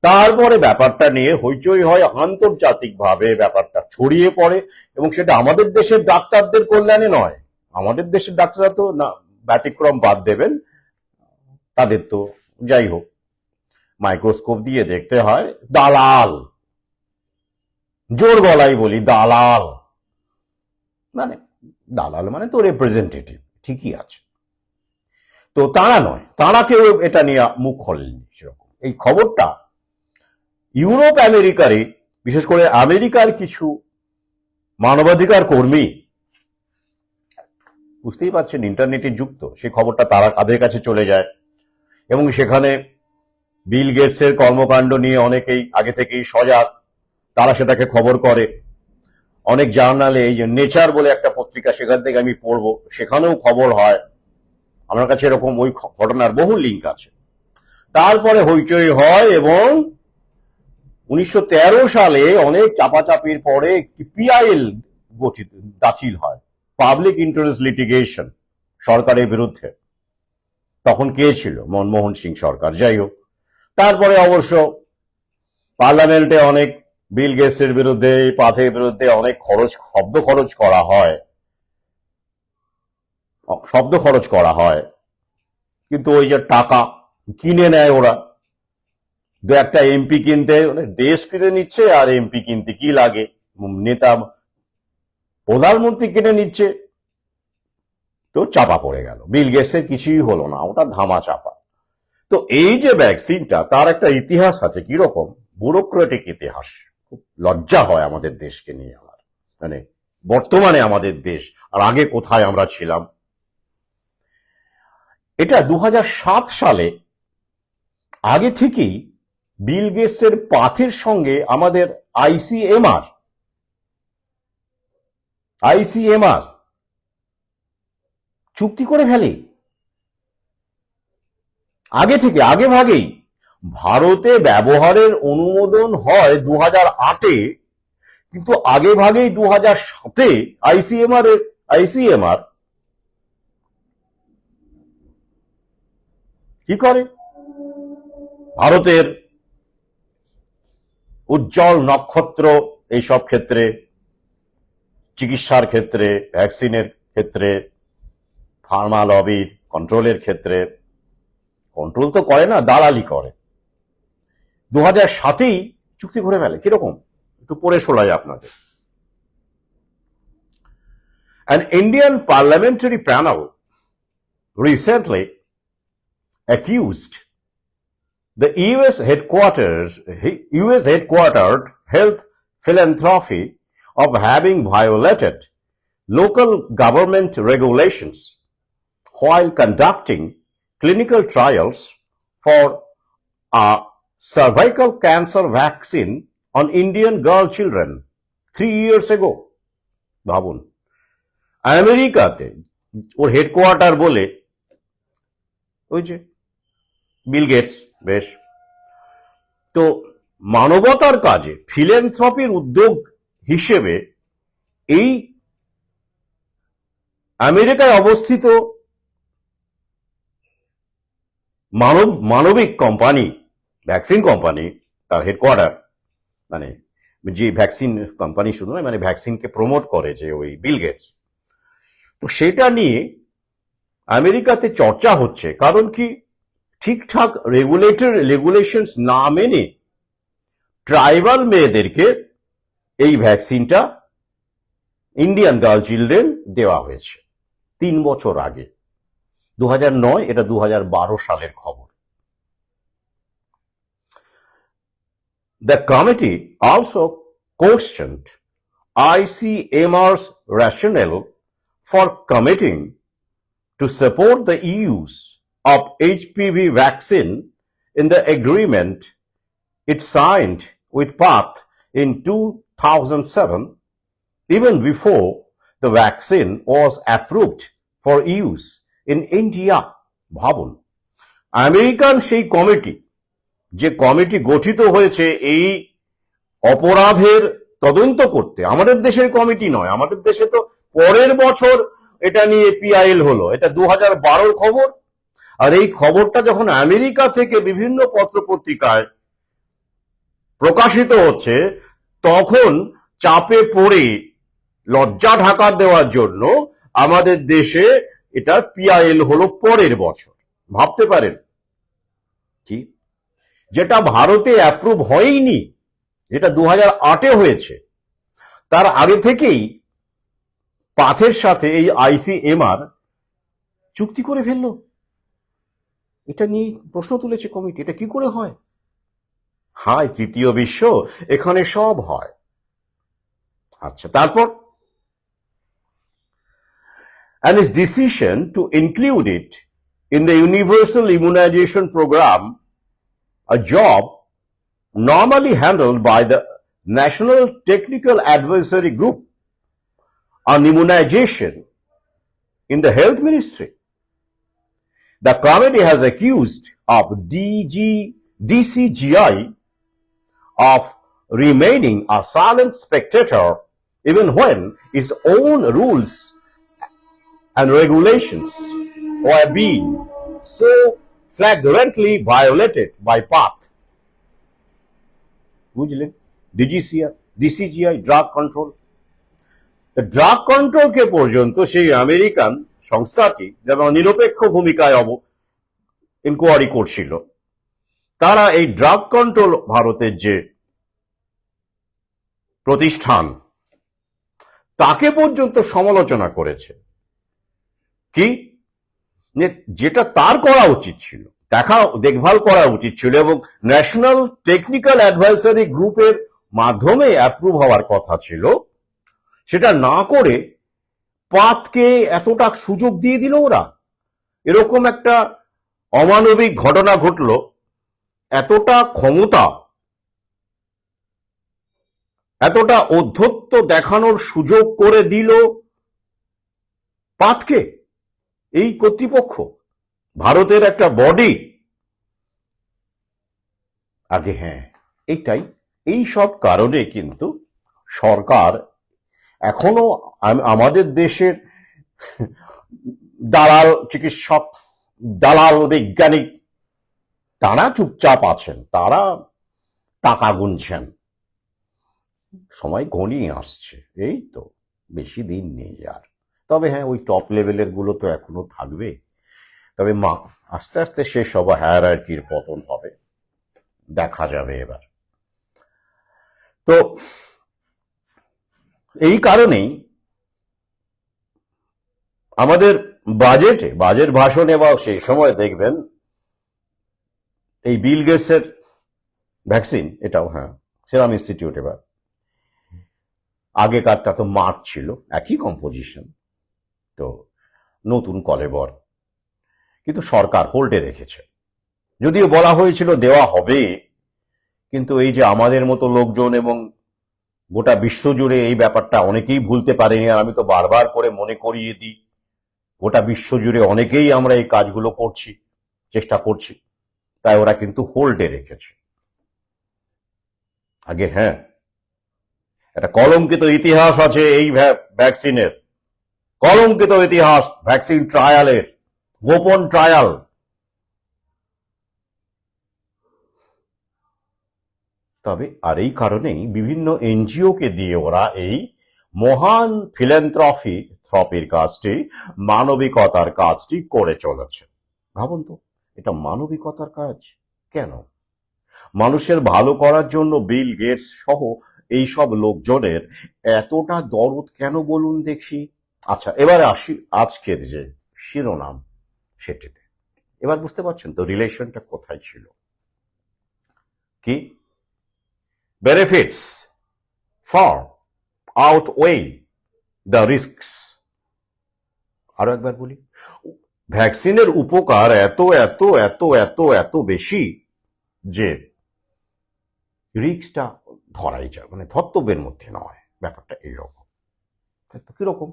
তারপরে ব্যাপারটা নিয়ে হইচই হয়, আন্তর্জাতিকভাবে ব্যাপারটা ছড়িয়ে পড়ে, এবং সেটা আমাদের দেশের ডাক্তারদের কল্যাণে নয়। আমাদের দেশের ডাক্তাররা তো না, ব্যতিক্রম বাদ দেবেন, তাদের তো যাই হোক মাইক্রোস্কোপ দিয়ে দেখতে হয়, দালাল, জোর গলায় বলি দালাল, মানে দালাল মানে তো রিপ্রেজেন্টেটিভ, ঠিকই আছে। তো তারা নয়, তারা কেউ এটা নিয়ে মুখ খোলেনি সেরকম। এই খবরটা ইউরোপ আমেরিকারে, বিশেষ করে আমেরিকার কিছু মানবাধিকার কর্মী, বুঝতেই পারছেন ইন্টারনেটে যুক্ত, সেই খবরটা তাদের কাছে চলে যায়, এবং সেখানে বিল গেটসের কর্মকাণ্ড নিয়ে অনেকেই আগে থেকেই সজাগ, তারা সেটাকে খবর করে। অনেক জার্নালে, এই যে নেচার বলে একটা পত্রিকা, সেখান থেকে আমি পড়বো, সেখানেও খবর হয়। আমার কাছে এরকম ওই ঘটনার বহু লিঙ্ক আছে। তারপরে হইচই হয়, এবং 1913 সালে অনেক চাপাচাপির পরে একটি পিআইএল গঠিত, দাখিল হয়, পাবলিক ইন্টারেস্ট লিটিগেশন, সরকারের বিরুদ্ধে। তখন কে ছিল? মনমোহন সিং সরকার। যাই হোক, তারপরে অবশ্য পার্লামেন্টে অনেক বিল গেটসের বিরুদ্ধে, পাথের বিরুদ্ধে অনেক শব্দ খরচ করা হয়, কিন্তু ওই যে টাকা কিনে নেয় ওরা, দু একটা এমপি কিনতে, দেশ কিনে নিচ্ছে, আর এমপি কিনতে কি লাগে, নেতা প্রধানমন্ত্রী কিনে নিচ্ছে, তো চাপা পড়ে গেল। বিল গেটসের কিছুই হলো না, ওটা ধামা চাপা। তো এই যে ভ্যাকসিনটা, তার একটা ইতিহাস আছে, কিরকম ব্যুরোক্রেটিক ইতিহাস। খুব লজ্জা হয় আমাদের দেশকে নিয়ে আমার, মানে বর্তমানে আমাদের দেশ আর আগে কোথায় আমরা ছিলাম। এটা 2007 সালে আগে থেকেই বিল গেটসের পাথের সঙ্গে আমাদের আইসিএমআর চুক্তি করে ফেলে আগে ভাগেই। ভারতে ব্যবহারের অনুমোদন হয় 2008-এ, কিন্তু আগে ভাগেই 2007-এ আইসিএমআর কি করে, ভারতের উজ্জ্বল নক্ষত্র এইসব ক্ষেত্রে, চিকিৎসার ক্ষেত্রে, ভ্যাকসিনের ক্ষেত্রে, ফার্মা লবির কন্ট্রোলের ক্ষেত্রে। কন্ট্রোল তো করে না, দালালি করে। 2007-এই চুক্তি করে ফেলে। কিরকম একটু পড়ে শোনাই আপনাদের। An Indian parliamentary panel recently accused the US headquartered health philanthropy of having violated local government regulations while conducting clinical trials for a cervical cancer vaccine on Indian girl children 3 years ago. ভাবুন, আমেরিকাতে ওর হেডকোয়ার্টার বলে ওই যে বিল গেটস, বেশ, তো মানবতার কাজে ফিলেন্থ্রপির উদ্যোগ হিসেবে এই আমেরিকায় অবস্থিত মানবিক কোম্পানি, ভ্যাকসিন কোম্পানি, তার হেডকোয়ার্টার, মানে যে ভ্যাকসিন কোম্পানি শুধু নয়, মানে ভ্যাকসিনকে প্রমোট করে যে ওই বিল গেটস, তো সেটা নিয়ে আমেরিকাতে চর্চা হচ্ছে। কারণ কি, ঠিকঠাক রেগুলেশনস না মেনে ট্রাইবাল মেয়েদেরকে এই ভ্যাকসিনটা ইন্ডিয়ান গার্ল চিলড্রেন দেওয়া হয়েছে 3 বছর আগে, 2009, এটা 2012 সালের খবর। The committee also questioned ICMR's rationale for committing to support the use of HPV vaccine in the agreement it signed with PATH in 2007, even before the vaccine was approved for use in India. ভাবুন, আমেরিকান সেই কমিটি, যে কমিটি গঠিত হয়েছে এই অপরাধের তদন্ত করতে, আমাদের দেশের কমিটি নয়। আমাদের দেশে তো পরের বছর এটা নিয়ে পিআইএল হলো, এটা 2012 খবর। আর এই খবরটা যখন আমেরিকা থেকে বিভিন্ন পত্রপত্রিকায় প্রকাশিত হচ্ছে, তখন চাপে পড়ে লজ্জা ঢাকা দেওয়ার জন্য আমাদের দেশে এটা পিআইএল হলো পরের বছর। ভাবতে পারেন কি, যেটা ভারতে অ্যাপ্রুভ হয়নি, যেটা 2008-এ হয়েছে, তার আগে থেকেই পাথের সাথে এই আইসিএমআর চুক্তি করে ফেললো। এটা নিয়ে প্রশ্ন তুলেছে কমিটি, এটা কি করে হয়? হায় তৃতীয় বিশ্ব, এখানে সব হয়। আচ্ছা, তারপর and its decision to include it in the universal immunization program, a job normally handled by the National Technical Advisory Group on Immunization in the Health Ministry. The committee has accused of DCGI of remaining a silent spectator even when its own rules and regulations were being so flagrantly violated by PATH. বুঝলেন, ডিসিজিআই ড্রাগ কন্ট্রোল, ড্রাগ কন্ট্রোলকে পর্যন্ত সেই আমেরিকান সংস্থাটি যেমন নিরপেক্ষ ভূমিকায় ইনকোয়ারি করছিল, তারা এই ড্রাগ কন্ট্রোল ভারতের যে প্রতিষ্ঠান, তাকে পর্যন্ত সমালোচনা করেছে। কি, যেটা তার করা উচিত ছিল, দেখভাল করা উচিত ছিল, এবং ন্যাশনাল টেকনিক্যাল অ্যাডভাইসারি গ্রুপের মাধ্যমে অ্যাপ্রুভ হওয়ার কথা ছিল, সেটা না করে পাতকে এতটা সুযোগ দিয়ে দিল ওরা। এরকম একটা অমানবিক ঘটনা ঘটলো, এতটা ক্ষমতা, এতটা অধ্যত্ব দেখানোর সুযোগ করে দিল পাতকে এই কর্তৃপক্ষ, ভারতের একটা বডি। আগে হ্যাঁ, এই সব কারণে কিন্তু সরকার এখনো আমাদের দেশের দালাল চিকিৎসক, দালাল বৈজ্ঞানিক, তারা চুপচাপ আছেন, তারা টাকা গুনছেন, সময় ঘনিয়ে আসছে, এই তো বেশি দিন নেই আর। তবে হ্যাঁ, ওই টপ লেভেলের গুলো তো এখনো থাকবে, তবে আস্তে আস্তে শেষ হবে, হায়ারার্কির পতন হবে, দেখা যাবে এবার। তো এই কারণেই আমাদের বাজেট ভাষণে বা সেই সময় দেখবেন এই বিল গেটসের ভ্যাকসিন, এটাও হ্যাঁ সেরাম ইনস্টিটিউট, এবার আগেকারটা তো মার্ক ছিল, একই কম্পোজিশন, তো নতুন কলেবর, কিন্তু সরকার হোল্ডে রেখেছে। যদিও বলা হয়েছিল দেওয়া হবে, কিন্তু এই যে আমাদের মতো লোকজন এবং গোটা বিশ্ব জুড়ে এই ব্যাপারটা অনেকেই ভুলতে পারেনি, আর আমি তো বারবার করে মনে করিয়ে দিই, গোটা বিশ্ব জুড়ে অনেকেই আমরা এই কাজগুলো করছি, চেষ্টা করছি, তাই ওরা কিন্তু হোল্ডে রেখেছে। আগে হ্যাঁ, একটা কলঙ্কিত ইতিহাস আছে এই ভ্যাকসিনের, কলঙ্কিত ইতিহাস ভ্যাকসিন ট্রায়ালের, গোপন ট্রায়াল। তবে আর এই কারণেই বিভিন্ন এনজিও কে দিয়ে ওরা এই মহান থ্রপির কাজটি, মানবিকতার কাজটি করে চলেছে। ভাবুন তো, এটা মানবিকতার কাজ কেন? মানুষের ভালো করার জন্য বিল গেটস সহ এই সব লোকজনের এতটা দরদ কেন বলুন দেখি। আচ্ছা, এবারে আসি আজকের যে শিরোনাম সেটিতে। এবার বুঝতে পারছেন তো রিলেশনটা কোথায় ছিল? কি বেনিফিটস ফর আউটওয়ে দ্য রিস্কস। আরো একবার বলি, ভ্যাকসিনের উপকার এত এত এত এত এত বেশি যে রিস্কটা ধরাই যায়, মানে ধর্তব্যের মধ্যে নয়। ব্যাপারটা এইরকম। কিরকম?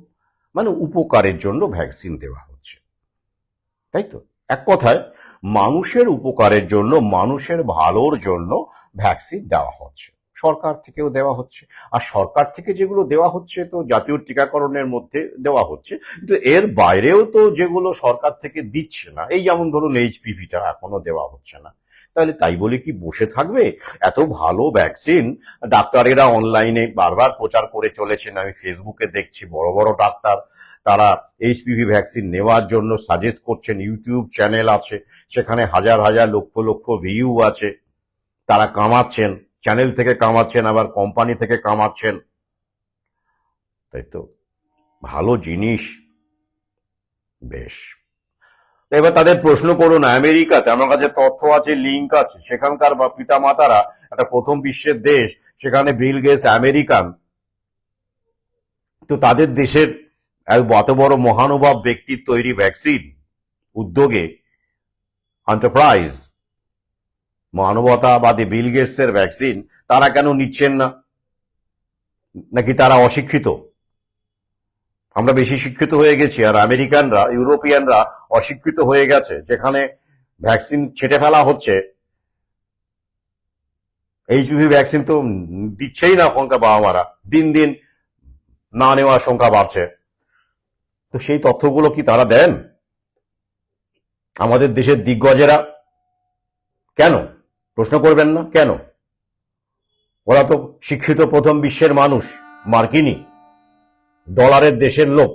মানে উপকারের জন্য ভ্যাকসিন দেওয়া হচ্ছে, তাই তো? এক কথায় মানুষের উপকারের জন্য, মানুষের ভালোর জন্য ভ্যাকসিন দেওয়া হচ্ছে, সরকার থেকেও দেওয়া হচ্ছে। আর সরকার থেকে যেগুলো দেওয়া হচ্ছে তো জাতীয় টিকাকরণের মধ্যে দেওয়া হচ্ছে, কিন্তু এর বাইরেও তো যেগুলো সরকার থেকে দিচ্ছে না, এই যেমন ধরুন এইচপিভিটা এখনো দেওয়া হচ্ছে না, তাহলে তাই বলে কি বসে থাকবে? এত ভালো ভ্যাকসিন ডাক্তারেরা অনলাইনে বারবার প্রচার করে চলেছেন, আমি ফেসবুকে দেখছি বড় বড় ডাক্তার তারা এইচপিভি ভ্যাকসিন নেওয়ার জন্য সাজেস্ট করছেন, ইউটিউব চ্যানেল আছে সেখানে হাজার হাজার লক্ষ লক্ষ ভিউ আছে, তারা কামাচ্ছেন, চ্যানেল থেকে কামাচ্ছেন, আবার কোম্পানি থেকে কামাচ্ছেন, তাই তো? ভালো জিনিস, বেশ। এবার তাদের প্রশ্ন করুন, আমেরিকাতে আমার কাছে তথ্য আছে, লিঙ্ক আছে, সেখানকার বা পিতা মাতারা, একটা প্রথম বিশ্বের দেশ, সেখানে বিল গেটস আমেরিকান, তো তাদের দেশের এত বড় মহানুভব ব্যক্তির তৈরি ভ্যাকসিন, উদ্যোগে, এন্টারপ্রাইজ, মানবতাবাদী বিল গেটসের ভ্যাকসিন তারা কেন নিচ্ছেন না? নাকি তারা অশিক্ষিত? আমরা বেশি শিক্ষিত হয়ে গেছি আর আমেরিকানরা, ইউরোপিয়ানরা অশিক্ষিত হয়ে গেছে, যেখানে ভ্যাকসিন ছেটে ফেলা হচ্ছে। এইচপিভি ভ্যাকসিন তো দিচ্ছেই না সংখ্যা, বাবা মারা দিন দিন না নেওয়ার সংখ্যা বাড়ছে। তো সেই তথ্যগুলো কি তারা দেন? আমাদের দেশের দিগ্গজেরা কেন? প্রশ্ন করবেন না কেন? ওরা তো শিক্ষিত প্রথম বিশ্বের মানুষ, মার্কিনী ডলারের দেশের লোক,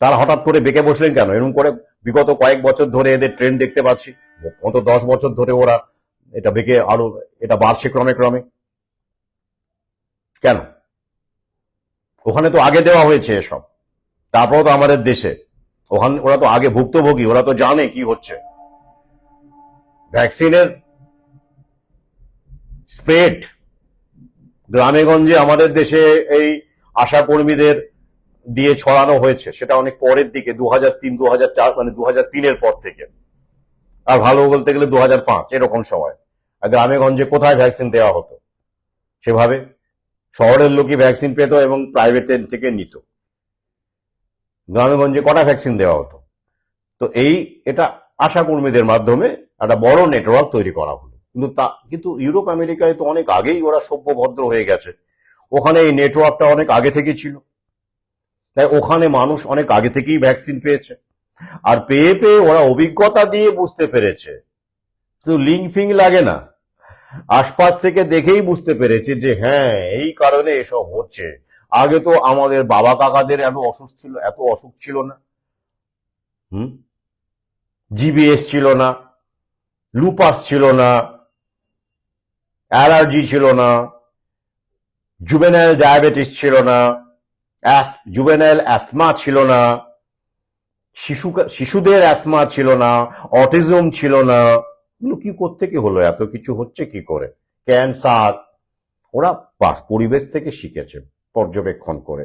তারা হঠাৎ করে বেঁকে বসলেন কেন? এরকম করে বিগত কয়েক বছর ধরে এদের ট্রেন্ড দেখতে পাচ্ছি, গত 10 বছর ধরে ওরা এটা বেঁকে আরো এটা বাড়ছে ক্রমে ক্রমে। কেন? ওখানে তো আগে দেওয়া হয়েছে এসব, তারপরও তো আমাদের দেশে, ওখানে ওরা তো আগে ভুক্তভোগী, ওরা তো জানে কি হচ্ছে। ভ্যাকসিনের স্প্রেড গ্রামে গঞ্জে আমাদের দেশে এই আশা কর্মীদের দিয়ে ছড়ানো হয়েছে, সেটা অনেক পরের দিকে, 2003 2004, মানে 2003-এর পর থেকে, আর ভালো বলতে গেলে 2005 এরকম সময়। আর গ্রামে গঞ্জে কোথায় ভ্যাকসিন দেওয়া হতো সেভাবে? শহরের লোকই ভ্যাকসিন পেত এবং প্রাইভেট থেকে নিত, গ্রামে গঞ্জে কটা ভ্যাকসিন দেওয়া হতো? তো এটা আশা কর্মীদের মাধ্যমে একটা বড় নেটওয়ার্ক তৈরি করা হলো। কিন্তু ইউরোপ আমেরিকায় তো অনেক আগেই ওরা সভ্য ভদ্র হয়ে গেছে, ওখানে এই নেটওয়ার্কটা অনেক আগে থেকে ছিল, তাই ওখানে মানুষ অনেক আগে থেকেই ভ্যাকসিন পেয়েছে। আর পেয়ে পেয়ে ওরা অভিজ্ঞতা দিয়ে বুঝতে পেরেছে, শুধু লিঙ্ক ফিং লাগে না, আশপাশ থেকে দেখেই বুঝতে পেরেছে যে হ্যাঁ এই কারণে এসব হচ্ছে। আগে তো আমাদের বাবা কাকাদের এত অসুখ ছিল না। হুম। জিবিএস ছিল না, লুপাস ছিল না, অ্যালার্জি ছিল না, জুভেনাইল ডায়াবেটিস ছিল না, জুভেনাইল অ্যাসমা ছিল না, শিশুদের অ্যাসমা ছিল না, অটিজম ছিল না। এগুলো কি কোত্থেকে হলো? এত কিছু হচ্ছে কি করে? ক্যান্সার, ওরা পরিবেশ থেকে শিখেছে, পর্যবেক্ষণ করে।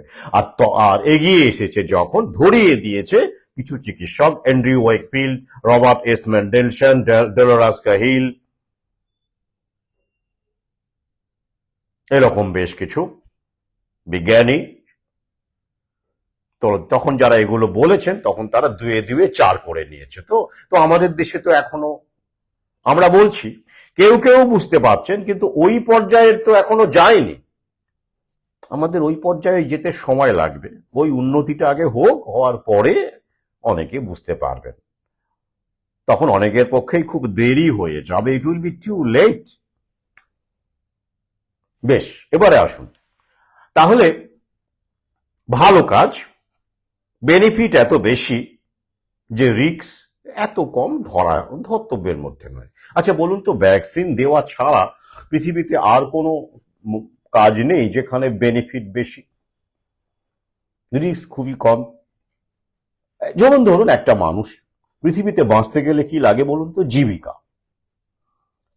আর এগিয়ে এসেছে যখন, ধরিয়ে দিয়েছে কিছু চিকিৎসক, অ্যান্ড্রিউ ওয়েকফিল্ড, রবার্ট এস মেন্ডেলসন, ডেলোরাস কাহিল, এরকম বেশ কিছু বিজ্ঞানী। তো তখন যারা এগুলো বলেছেন তখন তারা দুয়ে দুয়ে চার করে নিয়েছে। তো তো আমাদের দেশে তো এখনো আমরা বলছি, কেউ কেউ বুঝতে পারছেন, কিন্তু ওই পর্যায়ে তো এখনো যায়নি। আমাদের ওই পর্যায়ে যেতে সময় লাগবে। ওই উন্নতিটা আগে হোক, হওয়ার পরে অনেকে বুঝতে পারবেন। তখন অনেকের পক্ষেই খুব দেরি হয়ে যাবে। It will be too late. বেশ, এবারে আসুন তাহলে। ভালো কাজ, বেনিফিট এত বেশি যে রিস্ক এত কম, ধর্তব্যের মধ্যে নয়। আচ্ছা বলুন তো, ভ্যাকসিন দেওয়া ছাড়া পৃথিবীতে আর কোনো কাজ নেই যেখানে বেনিফিট বেশি, রিস্ক খুবই কম? যেমন ধরুন, একটা মানুষ পৃথিবীতে বাঁচতে গেলে কি লাগে বলুন তো? জীবিকা,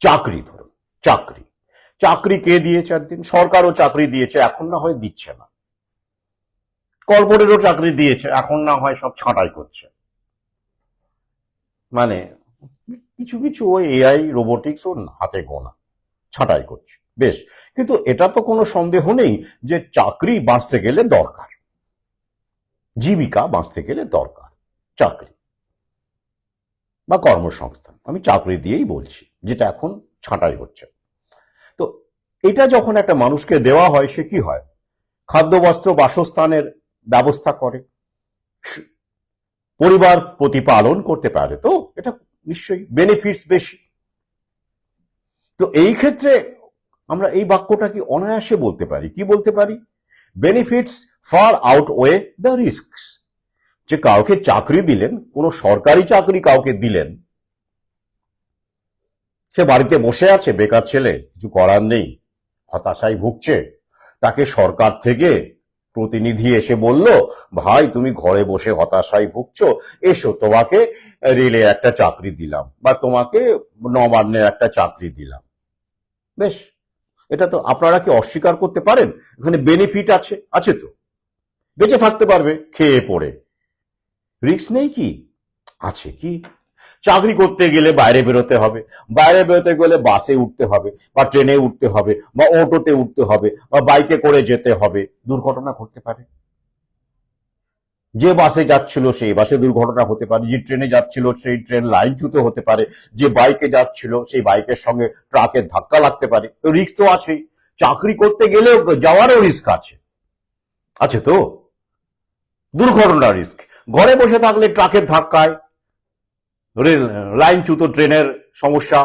চাকরি। ধরুন চাকরি, চাকরি কে দিয়েছে? একদিন সরকারও চাকরি দিয়েছে, এখন না হয় দিচ্ছে না। কর্পোরেটও চাকরি দিয়েছে, এখন না হয় সব ছাঁটাই করছে। মানে কিছু কিছু ওই এআই রোবোটিক্স ও হাতে গোনা ছাঁটাই করছে। বেশ, কিন্তু এটা তো কোনো সন্দেহ নেই যে চাকরি বাঁচতে গেলে দরকার, জীবিকা বাঁচতে গেলে দরকার চাকরি বা কর্মসংস্থান। আমি চাকরি দিয়েই বলছি, যেটা এখন ছাঁটাই হচ্ছে। তো এটা যখন একটা মানুষকে দেওয়া হয়, সে কি হয়? খাদ্য, বস্ত্র, বাসস্থানের ব্যবস্থা করে, পরিবার প্রতিপালন করতে পারে। তো এটা নিশ্চয়ই বেনিফিটস বেশি। তো এই ক্ষেত্রে আমরা এই বাক্যটা কি অনায়াসে বলতে পারি? কি বলতে পারি? Benefits far outweigh the risks. যে কাউকে চাকরি দিলেন, কোন সরকারি চাকরি কাউকে দিলেন, সে বাড়িতে বসে আছে, বেকার ছেলে, কিছু করার নেই, হতাশায় ভুগছে। তাকে সরকার থেকে প্রতিনিধি এসে বলল, ভাই তুমি ঘরে বসে হতাশায় ভুগছো, এসো তোমাকে রেলে একটা চাকরি দিলাম, বা তোমাকে নবান্নে একটা চাকরি দিলাম। বেশ, এটা তো আপনারা কি অস্বীকার করতে পারেন? এখানে বেনিফিট আছে, আছে তো। বেঁচে থাকতে পারবে খেয়ে পড়ে, রিস্ক নেই কি? আছে। কি? চাকরি করতে গেলে বাইরে বেরোতে হবে, বাইরে বেরোতে গেলে বাসে উঠতে হবে, বা ট্রেনে উঠতে হবে, বা অটোতে উঠতে হবে, বা বাইকে করে যেতে হবে। দুর্ঘটনা ঘটতে পারে। যে বাসে যাচ্ছিল সেই বাসে দুর্ঘটনা হতে পারে, যে ট্রেনে যাচ্ছিল সেই ট্রেন লাইনচ্যুত হতে পারে, যে বাইকে যাচ্ছিল সেই বাইকের সঙ্গে ট্রাকের ধাক্কা লাগতে পারে। তো রিস্ক তো আছেই। চাকরি করতে গেলেও যাওয়ারও রিস্ক আছে, আছে তো। দুর্ঘটনা রিস্ক, ঘরে বসে থাকলে ট্রাকের ধাক্কায়, রেল লাইনচ্যুত ট্রেনের সমস্যা,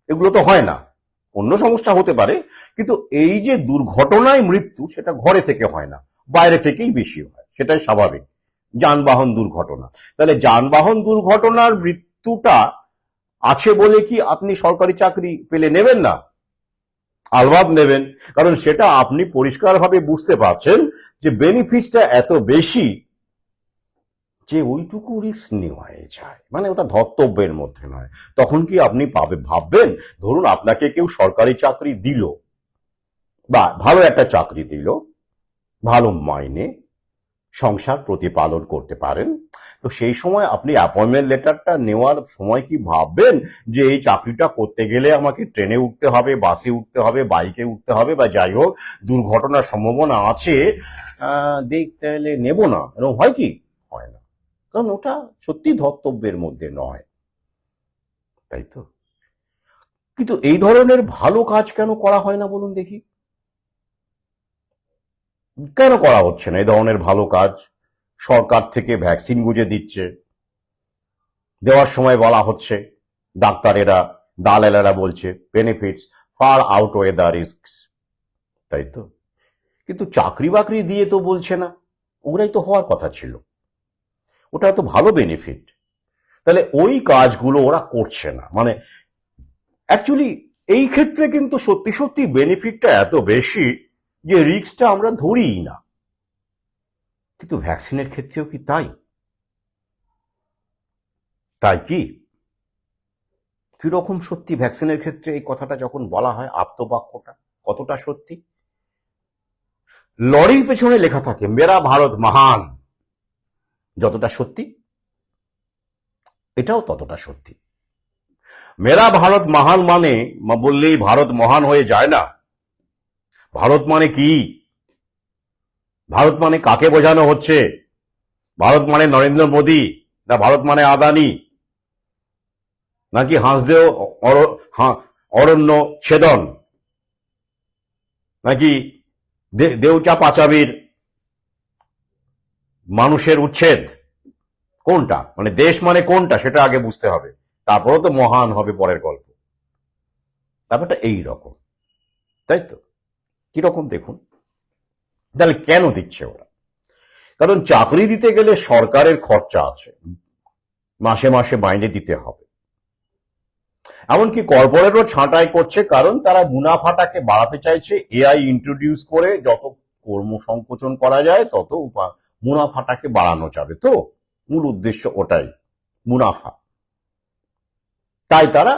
এগুলো তো হয় না। অন্য সমস্যা হতে পারে, কিন্তু এই যে দুর্ঘটনায় মৃত্যু, সেটা ঘরে থেকে হয় না, বাইরে থেকেই বেশি হয়, সেটাই স্বাভাবিক। যানবাহন দুর্ঘটনা, তাহলে যানবাহন দুর্ঘটনার মৃত্যুটা আছে বলে কি আপনি সরকারি চাকরি পেলে নেবেন না? আলবাদ নেবেন, কারণ সেটা আপনি পরিষ্কারভাবে বুঝতে পারছেন যে বেনিফিটটা এত বেশি যে ওইটুকু রিস্ক নেওয়াই যায়, মানে ওটা ধর্তব্যের মধ্যে নয়। তখন কি আপনি ভাববেন, ধরুন আপনাকে কেউ সরকারি চাকরি দিল, বা ভালো একটা চাকরি দিল, ভালো মাইনে, সংসার প্রতিপালন করতে পারেন। তো সেই সময় আপনি অ্যাপয়েন্টমেন্ট লেটারটা নেওয়ার সময় কি ভাববেন যে এই চাকরিটা করতে গেলে আমাকে ট্রেনে উঠতে হবে, বাসে উঠতে হবে, বাইকে উঠতে হবে, বা যাই হোক দুর্ঘটনার সম্ভাবনা আছে, দেখতে এলে নেব না? এরকম হয় কি? হয় না, কারণ ওটা সত্যি ধর্তব্যের মধ্যে নয়, তাই তো। কিন্তু এই ধরনের ভালো কাজ কেন করা হয় না বলুন দেখি? কেন করা হচ্ছে না এই ধরনের ভালো কাজ? সরকার থেকে ভ্যাকসিন গুঁজে দিচ্ছে, দেওয়ার সময় বলা হচ্ছে, ডাক্তারেরা, দালালেরা বলছে benefits far outweigh the risks, তাই তো? কিন্তু চাকরি বাকরি দিয়ে তো বলছে না, ওগুলাই তো হওয়ার কথা ছিল, ওটা তো ভালো বেনিফিট। তাহলে ওই কাজগুলো ওরা করছে না, মানে অ্যাকচুয়ালি এই ক্ষেত্রে কিন্তু সত্যি সত্যি বেনিফিটটা এত বেশি যে রিস্কটা আমরা ধরিই না। কিন্তু ভ্যাকসিনের ক্ষেত্রেও কি তাই? তাই কি? কিরকম সত্যি ভ্যাকসিনের ক্ষেত্রে এই কথাটা যখন বলা হয়, আপ্তবাক্যটা কতটা সত্যি? লরির পেছনে লেখা থাকে মেরা ভারত মহান, যতটা সত্যি এটাও ততটা সত্যি। মেরা ভারত মহান মানে বললেই ভারত মহান হয়ে যায় না। ভারত মানে কি? ভারত মানে কাকে বোঝানো হচ্ছে? ভারত মানে নরেন্দ্র মোদী, না ভারত মানে আদানি, নাকি হাঁসদেও অরণ্য ছেদন, নাকি দেউচা পাচামির মানুষের উচ্ছেদ? কোনটা মানে দেশ মানে কোনটা সেটা আগে বুঝতে হবে, তারপরে তো মহান হবে পরের গল্প। ব্যাপারটা এই রকম, তাই তো? কিরকম দেখুন, তাহলে কেন দিচ্ছে ওরা? কারণ চাকরি দিতে গেলে সরকারের খরচা আছে, মাসে মাসে মাইনে দিতে হবে। এমনকি কর্পোরেটও ছাঁটাই করছে, কারণ তারা মুনাফাটাকে বাড়াতে চাইছে। এআই ইন্ট্রোডিউস করে যত কর্ম সংকোচন করা যায় তত মুনাফাটাকে বাড়ানো যাবে, তো মূল উদ্দেশ্য ওটাই, মুনাফা। তাই তারা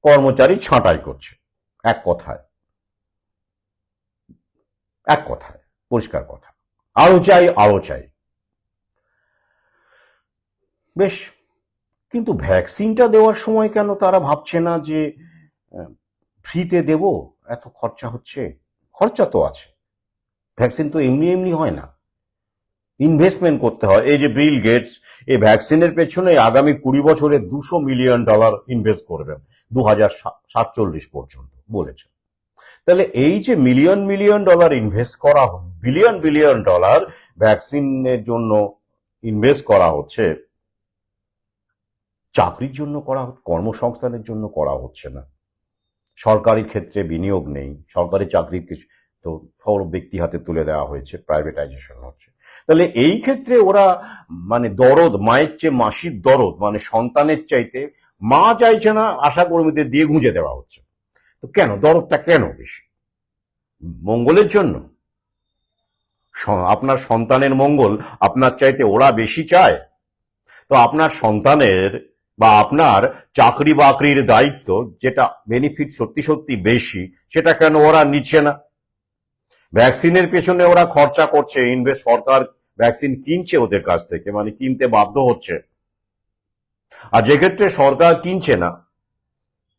কর্মচারী ছাঁটাই করছে। এক কথায়, এক কথায় পরিষ্কার কথা, আরো চাই আরো চাই। বেশ, কিন্তু ভ্যাকসিনটা দেওয়ার সময় কেন তারা ভাবছে না যে ফ্রিতে দেব? এত খরচা হচ্ছে, খরচা তো আছে, ভ্যাকসিন তো এমনি এমনি হয় না, ইনভেস্টমেন্ট করতে হয়। এই যে বিল গেটস এই ভ্যাকসিনের পেছনে আগামী 20 বছরে $200 মিলিয়ন ইনভেস্ট করবেন 2047 পর্যন্ত বলেছেন। তাহলে এই যে মিলিয়ন মিলিয়ন ডলার ইনভেস্ট করা, বিলিয়ন বিলিয়ন ডলার ভ্যাকসিনের জন্য ইনভেস্ট করা হচ্ছে, চাকরির জন্য করা, কর্মসংস্থানের জন্য করা হচ্ছে না। সরকারি ক্ষেত্রে বিনিয়োগ নেই, সরকারি চাকরি তো সব ব্যক্তি হাতে তুলে দেওয়া হয়েছে, প্রাইভেটাইজেশন হচ্ছে। তাহলে এই ক্ষেত্রে ওরা মানে দরদ, মায়ের চেয়ে মাসির দরদ, মানে সন্তানের চাইতে মা চাইছে না, আশা কর্মীদের দিয়ে গুঁজে দেওয়া হচ্ছে। তো কেন দরদটা কেন বেশি? মঙ্গলের জন্য? আপনার সন্তানের মঙ্গল আপনার চাইতে ওরা বেশি চায়? তো আপনার সন্তানের বা আপনার চাকরি বাকরির দায়িত্ব, যেটা বেনিফিট সত্যি সত্যি বেশি, সেটা কেন ওরা নিচ্ছে না? ভ্যাকসিনের পেছনে ওরা খরচা করছে, ইনভেস্ট, সরকার ভ্যাকসিন কিনছে ওদের কাছ থেকে, মানে কিনতে বাধ্য হচ্ছে। আর যে ক্ষেত্রে সরকার কিনছে না,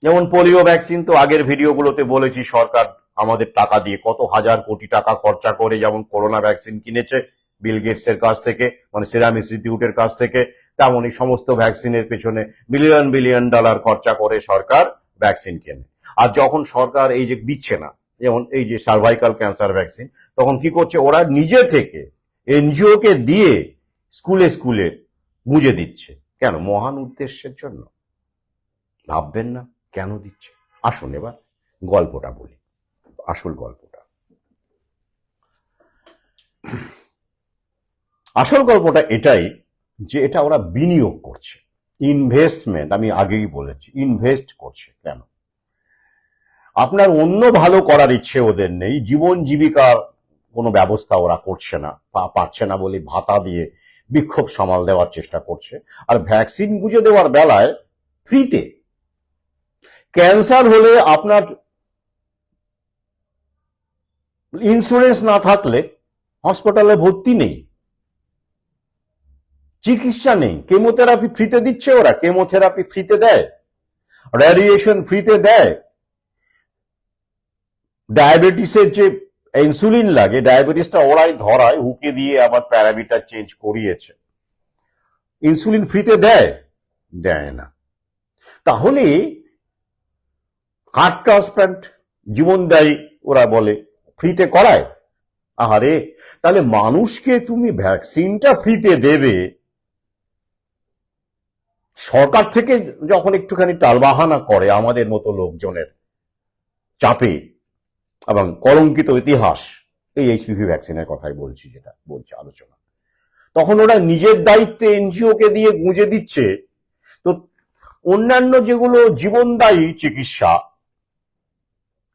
যেমন পোলিও ভ্যাকসিন, তো আগের ভিডিওগুলোতে বলেছি, সরকার আমাদের টাকা দিয়ে কত হাজার কোটি টাকা খরচা করে যেমন করোনা ভ্যাকসিন কিনেছে বিল গেটস এর কাছ থেকে, মানে সিরাম ইনস্টিটিউটের কাছ থেকে, তেমনই সমস্ত ভ্যাকসিনের পেছনে বিলিয়ন বিলিয়ন ডলার খরচা করে সরকার ভ্যাকসিন কেনে। আর যখন সরকার এই যে দিচ্ছে না, যেমন এই যে সার্ভাইকাল ক্যান্সার ভ্যাকসিন, তখন কি করছে ওরা নিজে থেকে এনজিও কে দিয়ে স্কুলে স্কুলে গুঁজে দিচ্ছে। কেন? মহান উদ্দেশ্যের জন্য। ভাববেন না কেন দিচ্ছে? আসুন এবার গল্পটা বলি, আসল গল্পটা। আসল গল্পটা এটাই যে এটা ওরা বিনিয়োগ করছে, ইনভেস্টমেন্ট। আমি আগেই বলেছি ইনভেস্ট করছে। কেন? আপনার অন্য ভালো করার ইচ্ছে ওদের নেই, জীবন জীবিকার কোনো ব্যবস্থা ওরা করছে না, পারছে না বলে ভাতা দিয়ে বিক্ষোভ সামাল দেওয়ার চেষ্টা করছে। আর ভ্যাকসিন গুঁজে দেওয়ার বেলায় ফ্রিতে। ক্যান্সার হলে আপনার ইন্স্যুরেন্স না থাকলে হসপিটালে ভর্তি নেই, চিকিৎসা নেই। কেমোথেরাপি ফ্রিতে দিচ্ছে ওরা, কেমোথেরাপি ফ্রিতে দেয়, রেডিয়েশন ফ্রিতে দেয়। ডায়াবেটিসের যে ইনসুলিন লাগে, ডায়াবেটিসটা ওরাই ধরায়, হুকে দিয়ে আবার প্যারামিটার চেঞ্জ করিয়েছে। ইনসুলিন ফ্রিতে দেয়? দেয় না। তাহলে হার্ট ট্রান্সপ্লান্ট জীবনদায়ী ওরা বলে ফ্রিতে করায়। আহারে, তাহলে মানুষকে তুমি ভ্যাকসিনটা ফ্রিতে দেবে, সরকার থেকে যখন একটুখানি টালবাহানা করে আমাদের মতো লোকজনের, চাপে এবং কলঙ্কিত ইতিহাস, এই এইচপিভি ভ্যাকসিনের কথাই বলছি, যেটা বলছি আলোচনা, তখন ওরা নিজের দায়িত্বে এনজিওকে দিয়ে গুঁজে দিচ্ছে। তো অন্যান্য যেগুলো জীবনদায়ী চিকিৎসা,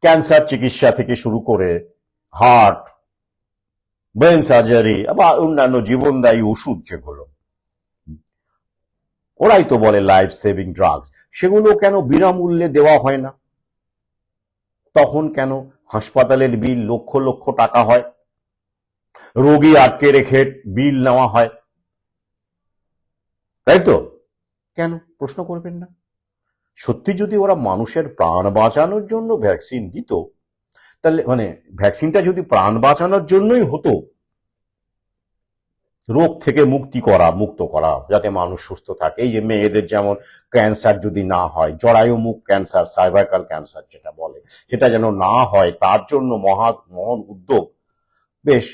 ক্যান্সার চিকিৎসা থেকে শুরু করে হার্ট, ব্রেন সার্জারি বা অন্যান্য জীবনদায়ী ওষুধ যেগুলো, ওরাই তো বলে লাইফ সেভিং ড্রাগস, সেগুলো কেন বিনামূল্যে দেওয়া হয় না? তখন কেন হাসপাতালের বিল লক্ষ লক্ষ টাকা হয়, রোগী আটকে রেখে বিল নেওয়া হয়, তাই তো? কেন প্রশ্ন করবেন না? সত্যি যদি ওরা মানুষের প্রাণ বাঁচানোর জন্য ভ্যাকসিন দিত, তাহলে মানে ভ্যাকসিনটা যদি প্রাণ বাঁচানোর জন্যই হতো, রোগ থেকে মুক্ত করা, যাতে মানুষ সুস্থ থাকে, এই যে মেয়েদের যেমন ক্যান্সার যদি না হয়, জরায়ু মুখ ক্যান্সার, সার্ভাইকাল ক্যান্সার যেটা বলে, সেটা যেন না হয়, তার জন্য মহান উদ্যোগ, বেশ।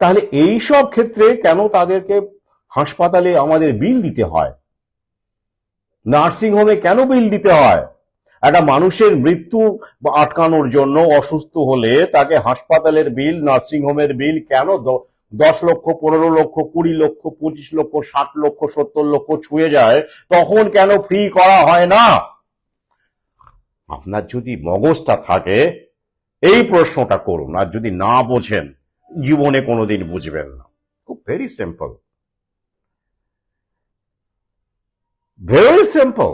তাহলে এই সব ক্ষেত্রে কেন তাদেরকে হাসপাতালে আমাদের বিল দিতে হয়, নার্সিং হোমে কেন বিল দিতে হয়? একটা মানুষের মৃত্যু আটকানোর জন্য, অসুস্থ হলে তাকে হাসপাতালের বিল, নার্সিং হোমের বিল কেন 10 লক্ষ, 15 লক্ষ, 20 লক্ষ, 25 লক্ষ, 60 লক্ষ, 70 লক্ষ ছুঁয়ে যায়, তখন কেন ফ্রি করা হয় না? আপনার যদি মগজটা থাকে এই প্রশ্নটা করুন, আর যদি না বোঝেন জীবনে কোনোদিন বুঝবেন না। খুব very simple, very simple.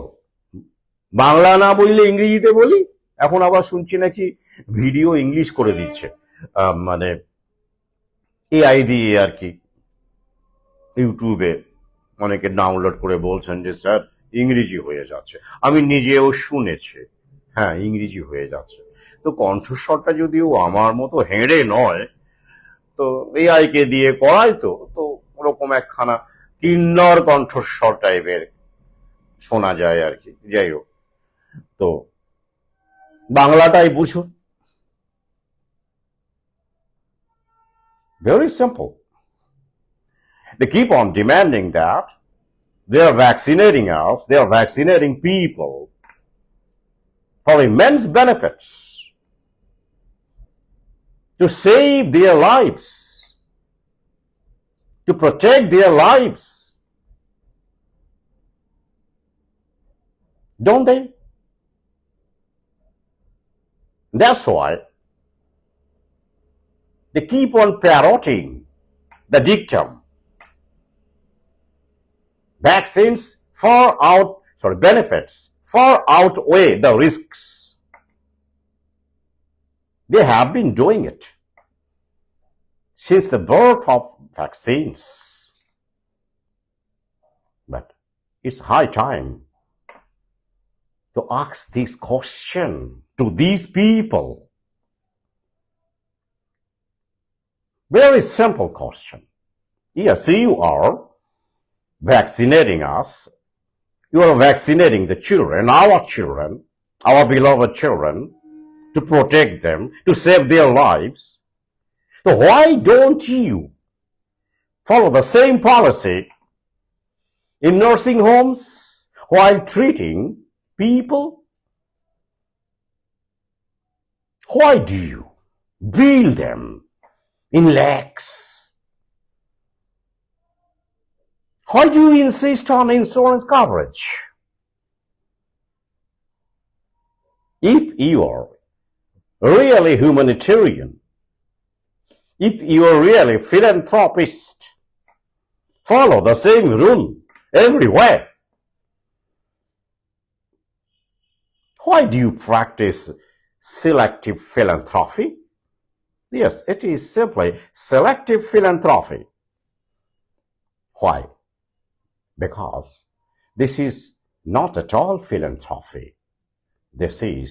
Bangla না বললে ইংরেজিতে বলি। এখন আবার শুনছি নাকি ভিডিও ইংলিশ করে দিচ্ছে, মানে এআই দিয়ে আর কি, ইউটিউবে অনেকে ডাউনলোড করে বলছেন যে স্যার ইংরেজি হয়ে যাচ্ছে। আমি নিজেও শুনেছি, হ্যাঁ ইংরেজি হয়ে যাচ্ছে। তো কণ্ঠস্বরটা যদিও আমার মতো হেঁড়ে নয়, তো এআই কে দিয়ে করাই তো, তো ওরকম একখানা কিন্নর কণ্ঠস্বর টাইপের শোনা যায় আর কি। যাই হোক, তো বাংলাটাই বুঝুন। Very simple. They keep on demanding that they are vaccinating us, they are vaccinating people for immense benefits, to save their lives, to protect their lives. Don't they? That's why they keep on parroting the dictum, vaccines benefits far outweigh the risks. They have been doing it since the birth of vaccines. But it's high time to ask this question to these people. Very simple question. Yes, you are vaccinating us. You are vaccinating the children, our beloved children, to protect them, to save their lives. So why don't you follow the same policy in nursing homes while treating people? Why do you bill them in lakhs? Why do you insist on insurance coverage? If you are really humanitarian, if you are really philanthropist, follow the same rule everywhere. Why do you practice selective philanthropy? Yes, it is simply selective philanthropy. Why? Because this is not at all philanthropy. This is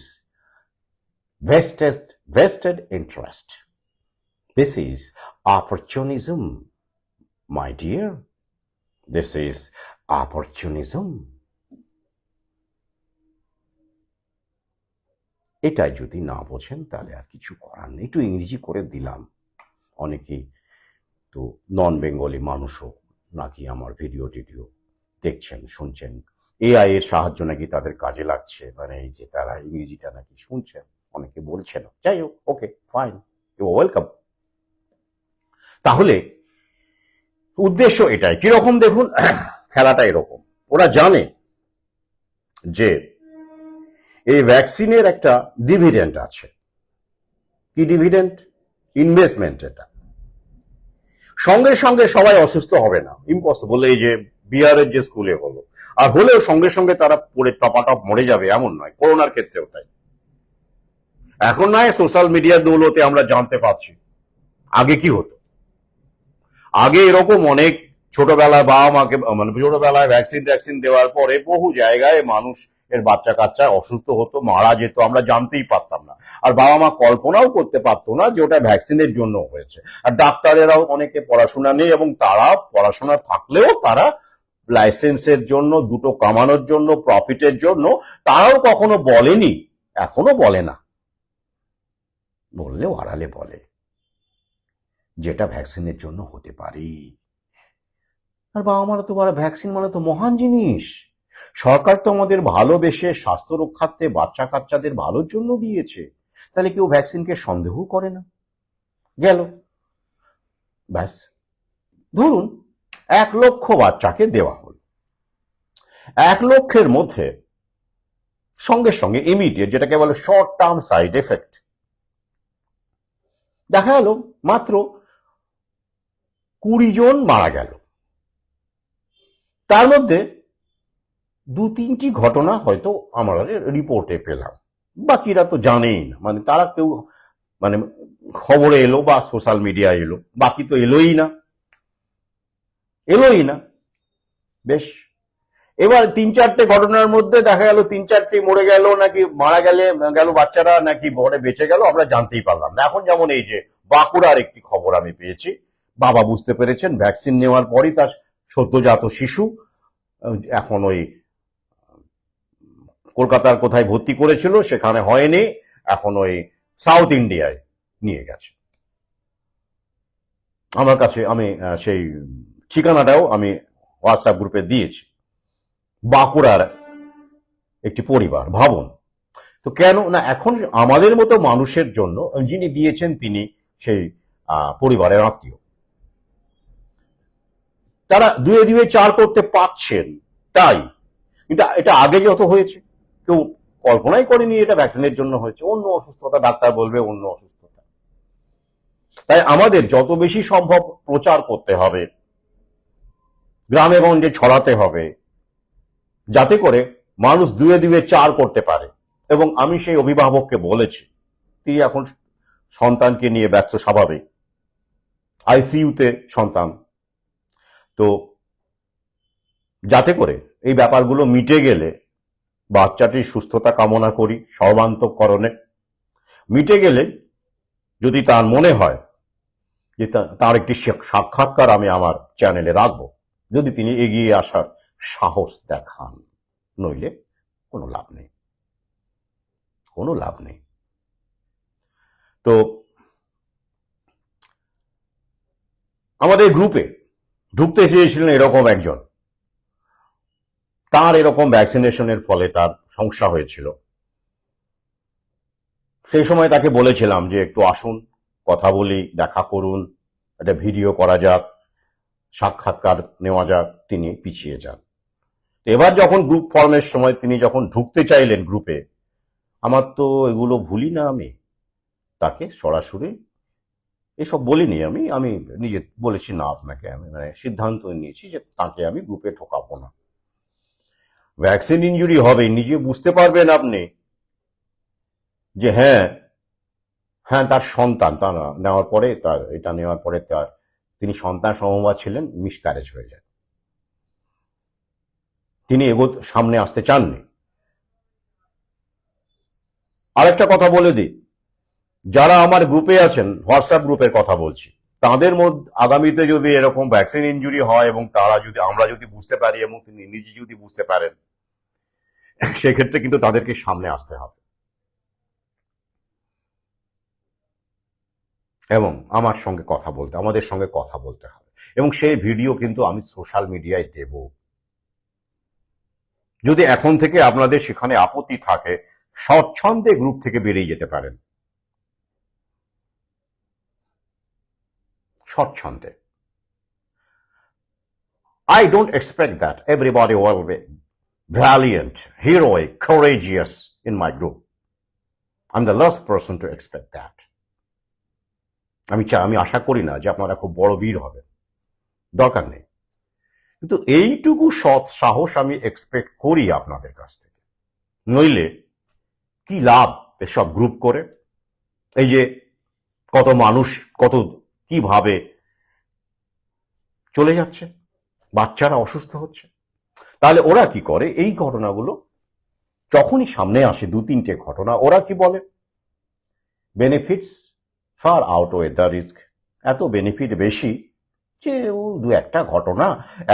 vested interest. This is opportunism, my dear. This is opportunism. এটাই যদি না বোঝেন তাহলে আর কিছু করার নেই। একটু ইংরেজি করে দিলাম, অনেকেই তো নন বেঙ্গলি মানুষও নাকি আমার ভিডিও টিডিও দেখছেন, শুনছেন, এআই এর সাহায্য নাকি তাদের কাজে লাগছে, মানে এই যে তারা ইংরেজিটা নাকি শুনছেন, অনেকে বলছেন। যাই হোক, ওকে ফাইন, ইউ ওয়েলকাম। তাহলে উদ্দেশ্য এটাই কিরকম দেখুন, খেলাটা এরকম, ওরা জানে যে এই ভ্যাকসিনের একটা ডিভিডেন্ড আছে। কি ডিভিডেন্ড? ইনভেস্টমেন্ট। এটা সঙ্গে সঙ্গে সবাই অসুস্থ হবে না, ইম্পসিবল। এই যে বিহারের যে স্কুলে হলো, আর হলেও সঙ্গে সঙ্গে তারা পড়ে টপাটপ মরে যাবে এমন নয়, করোনার ক্ষেত্রেও তাই। এখন নয় সোশ্যাল মিডিয়ার দৌলতে আমরা জানতে পারছি, আগে কি হতো। আগে এরকম অনেক ছোটবেলায় বাবা মাকে, মানে ছোটবেলায় ভ্যাকসিন দেওয়ার পরে বহু জায়গায় মানুষ এর বাচ্চা কাচ্চা অসুস্থ হতো, মারা যেত, আমরা জানতেই পারতাম না। আর বাবা মা কল্পনাও করতে পারতো না যে ওটা ভ্যাকসিনের জন্য হয়েছে। আর ডাক্তারেরাও অনেকে পড়াশোনা নেই, এবং তারা পড়াশোনা থাকলেও তারা লাইসেন্সের জন্য, দুটো কামানোর জন্য, প্রফিটের জন্য তারাও কখনো বলেনি, এখনো বলে না, বললেও আড়ালে বলে যেটা ভ্যাকসিনের জন্য হতে পারে। আর বাবা মারা তো বলে ভ্যাকসিন মানে তো মহান জিনিস, সরকার তো আমাদের ভালোবেসে স্বাস্থ্য রক্ষার্থে বাচ্চা কাচ্চাদের ভালোর জন্য দিয়েছে, তাহলে কেউ ভ্যাকসিনকে সন্দেহ করে না। গেল, ব্যাস। ধরুন 1,00,000 বাচ্চাকে দেওয়া হল, 1,00,000-এর মধ্যে সঙ্গে সঙ্গে ইমিডিয়েট, যেটাকে বলে শর্ট টার্ম সাইড এফেক্ট, দেখা গেল মাত্র 20 জন মারা গেল। তার মধ্যে 2-3টি ঘটনা হয়তো আমরা রিপোর্টে পেলাম, বাকিরা তো জানেই না, মানে তারা কেউ, মানে খবরে এলো বা সোশ্যাল মিডিয়া এলো, বাকি তো এলোই না। বেশ, এবার 3-4টে ঘটনার মধ্যে দেখা গেল 3-4টে মরে গেল, নাকি মারা গেল বাচ্চারা, নাকি বড়ে বেঁচে গেল, আমরা জানতেই পারলাম না। এখন যেমন এই যে বাঁকুড়ার একটি খবর আমি পেয়েছি, বাবা বুঝতে পেরেছেন ভ্যাকসিন নেওয়ার পরই তার সদ্যজাত শিশু এখন ওই কলকাতার কোথায় ভর্তি করেছিল, সেখানে হয়নি, এখন ওই সাউথ ইন্ডিয়ায় নিয়ে গেছে। আমার কাছে, আমি সেই ঠিকানাটাও আমি হোয়াটসঅ্যাপ গ্রুপে দিয়েছি। বাঁকুড়ার একটি পরিবার, ভাবুন তো। কেন না, এখন আমাদের মতো মানুষের জন্য যিনি দিয়েছেন তিনি সেই পরিবারের আত্মীয়, তারা 2-2 4 করতে পারছেন, তাই। কিন্তু এটা আগে যত হয়েছে কেউ কল্পনাই করেনি এটা ভ্যাকসিনের জন্য হয়েছে, অন্য অসুস্থতা, ডাক্তার বলবে অন্য অসুস্থতা। তাই আমাদের যত বেশি সম্ভব প্রচার করতে হবে, গ্রামে গঞ্জে ছড়াতে হবে, যাতে করে মানুষ 2-2 4 করতে পারে। এবং আমি সেই অভিভাবককে বলেছি, তিনি এখন সন্তানকে নিয়ে ব্যস্ত, স্বাভাবিক, আইসিইউতে সন্তান, তো যাতে করে এই ব্যাপারগুলো মিটে গেলে, বাচ্চাটির সুস্থতা কামনা করি সর্বান্তঃকরণে, মিটে গেলে যদি তার মনে হয় যে তার একটি সাক্ষাৎকার আমি আমার চ্যানেলে রাখবো, যদি তিনি এগিয়ে আসার সাহস দেখান, নইলে কোনো লাভ নেই, কোনো লাভ নেই। তো আমাদের গ্রুপে ঢুকতে চেয়েছিলেন এরকম একজন, তার এরকম ভ্যাকসিনেশনের ফলে তার সমস্যা হয়েছিল। সেই সময় তাকে বলেছিলাম যে একটু আসুন, কথা বলি, দেখা করুন, একটা ভিডিও করা যাক, সাক্ষাৎকার নেওয়া যাক। তিনি পিছিয়ে যান। এবার যখন গ্রুপ ফর্মের সময় তিনি যখন ঢুকতে চাইলেন গ্রুপে, আমার তো এগুলো ভুলি না, আমি তাকে সরাসরি এসব বলিনি, আমি নিজে বলেছি না আপনাকে, আমি মানে সিদ্ধান্ত নিয়েছি যে তাকে আমি গ্রুপে ঢোকাবো না। ভ্যাকসিন ইনজুরি হবে, নিজে বুঝতে পারবেন আপনি যে হ্যাঁ তার সন্তান, তার নেওয়ার পরে, তার এটা নেওয়ার পরে তিনি সন্তান সম্ভবা ছিলেন, মিসক্যারেজ হয়ে যায়, তিনি সামনে আসতে চাননি। আরেকটা কথা বলে দিই, যারা আমার গ্রুপে আছেন, হোয়াটসঅ্যাপ গ্রুপের কথা বলছি, তাদের মধ্যে আগামীতে যদি এরকম ভ্যাকসিন ইনজুরি হয় এবং আমরা যদি বুঝতে পারি এবং তিনি নিজে যদি বুঝতে পারেন, সেক্ষেত্রে কিন্তু তাদেরকে সামনে আসতে হবে এবং আমাদের সঙ্গে কথা বলতে হবে। এবং সেই ভিডিও কিন্তু আমি সোশ্যাল মিডিয়ায় দেব, যদি এখন থেকে আপনাদের সেখানে আপত্তি থাকে, স্বচ্ছন্দে গ্রুপ থেকে বেরিয়ে যেতে পারেন, স্বচ্ছন্দে। I don't expect that everybody will be valiant, heroic, courageous in my group. I'm the last person to expect that. আমি আশা করি না যে আপনারা খুব বড় বীর হবেন, দরকার নেই। কিন্তু এইটুকু সৎ সাহস আমি এক্সপেক্ট করি আপনাদের কাছ থেকে। নইলে কি লাভ এসব গ্রুপ করে? এই যে কত মানুষ কত কিভাবে চলে যাচ্ছে, বাচ্চারা অসুস্থ হচ্ছে। তাহলে ওরা কি করে? এই ঘটনাগুলো যখনই সামনে আসে, 2-3টে ঘটনা, ওরা কি বলে? Benefits far outweigh the risk. এত বেনিফিট বেশি যে ও 2-একটা ঘটনা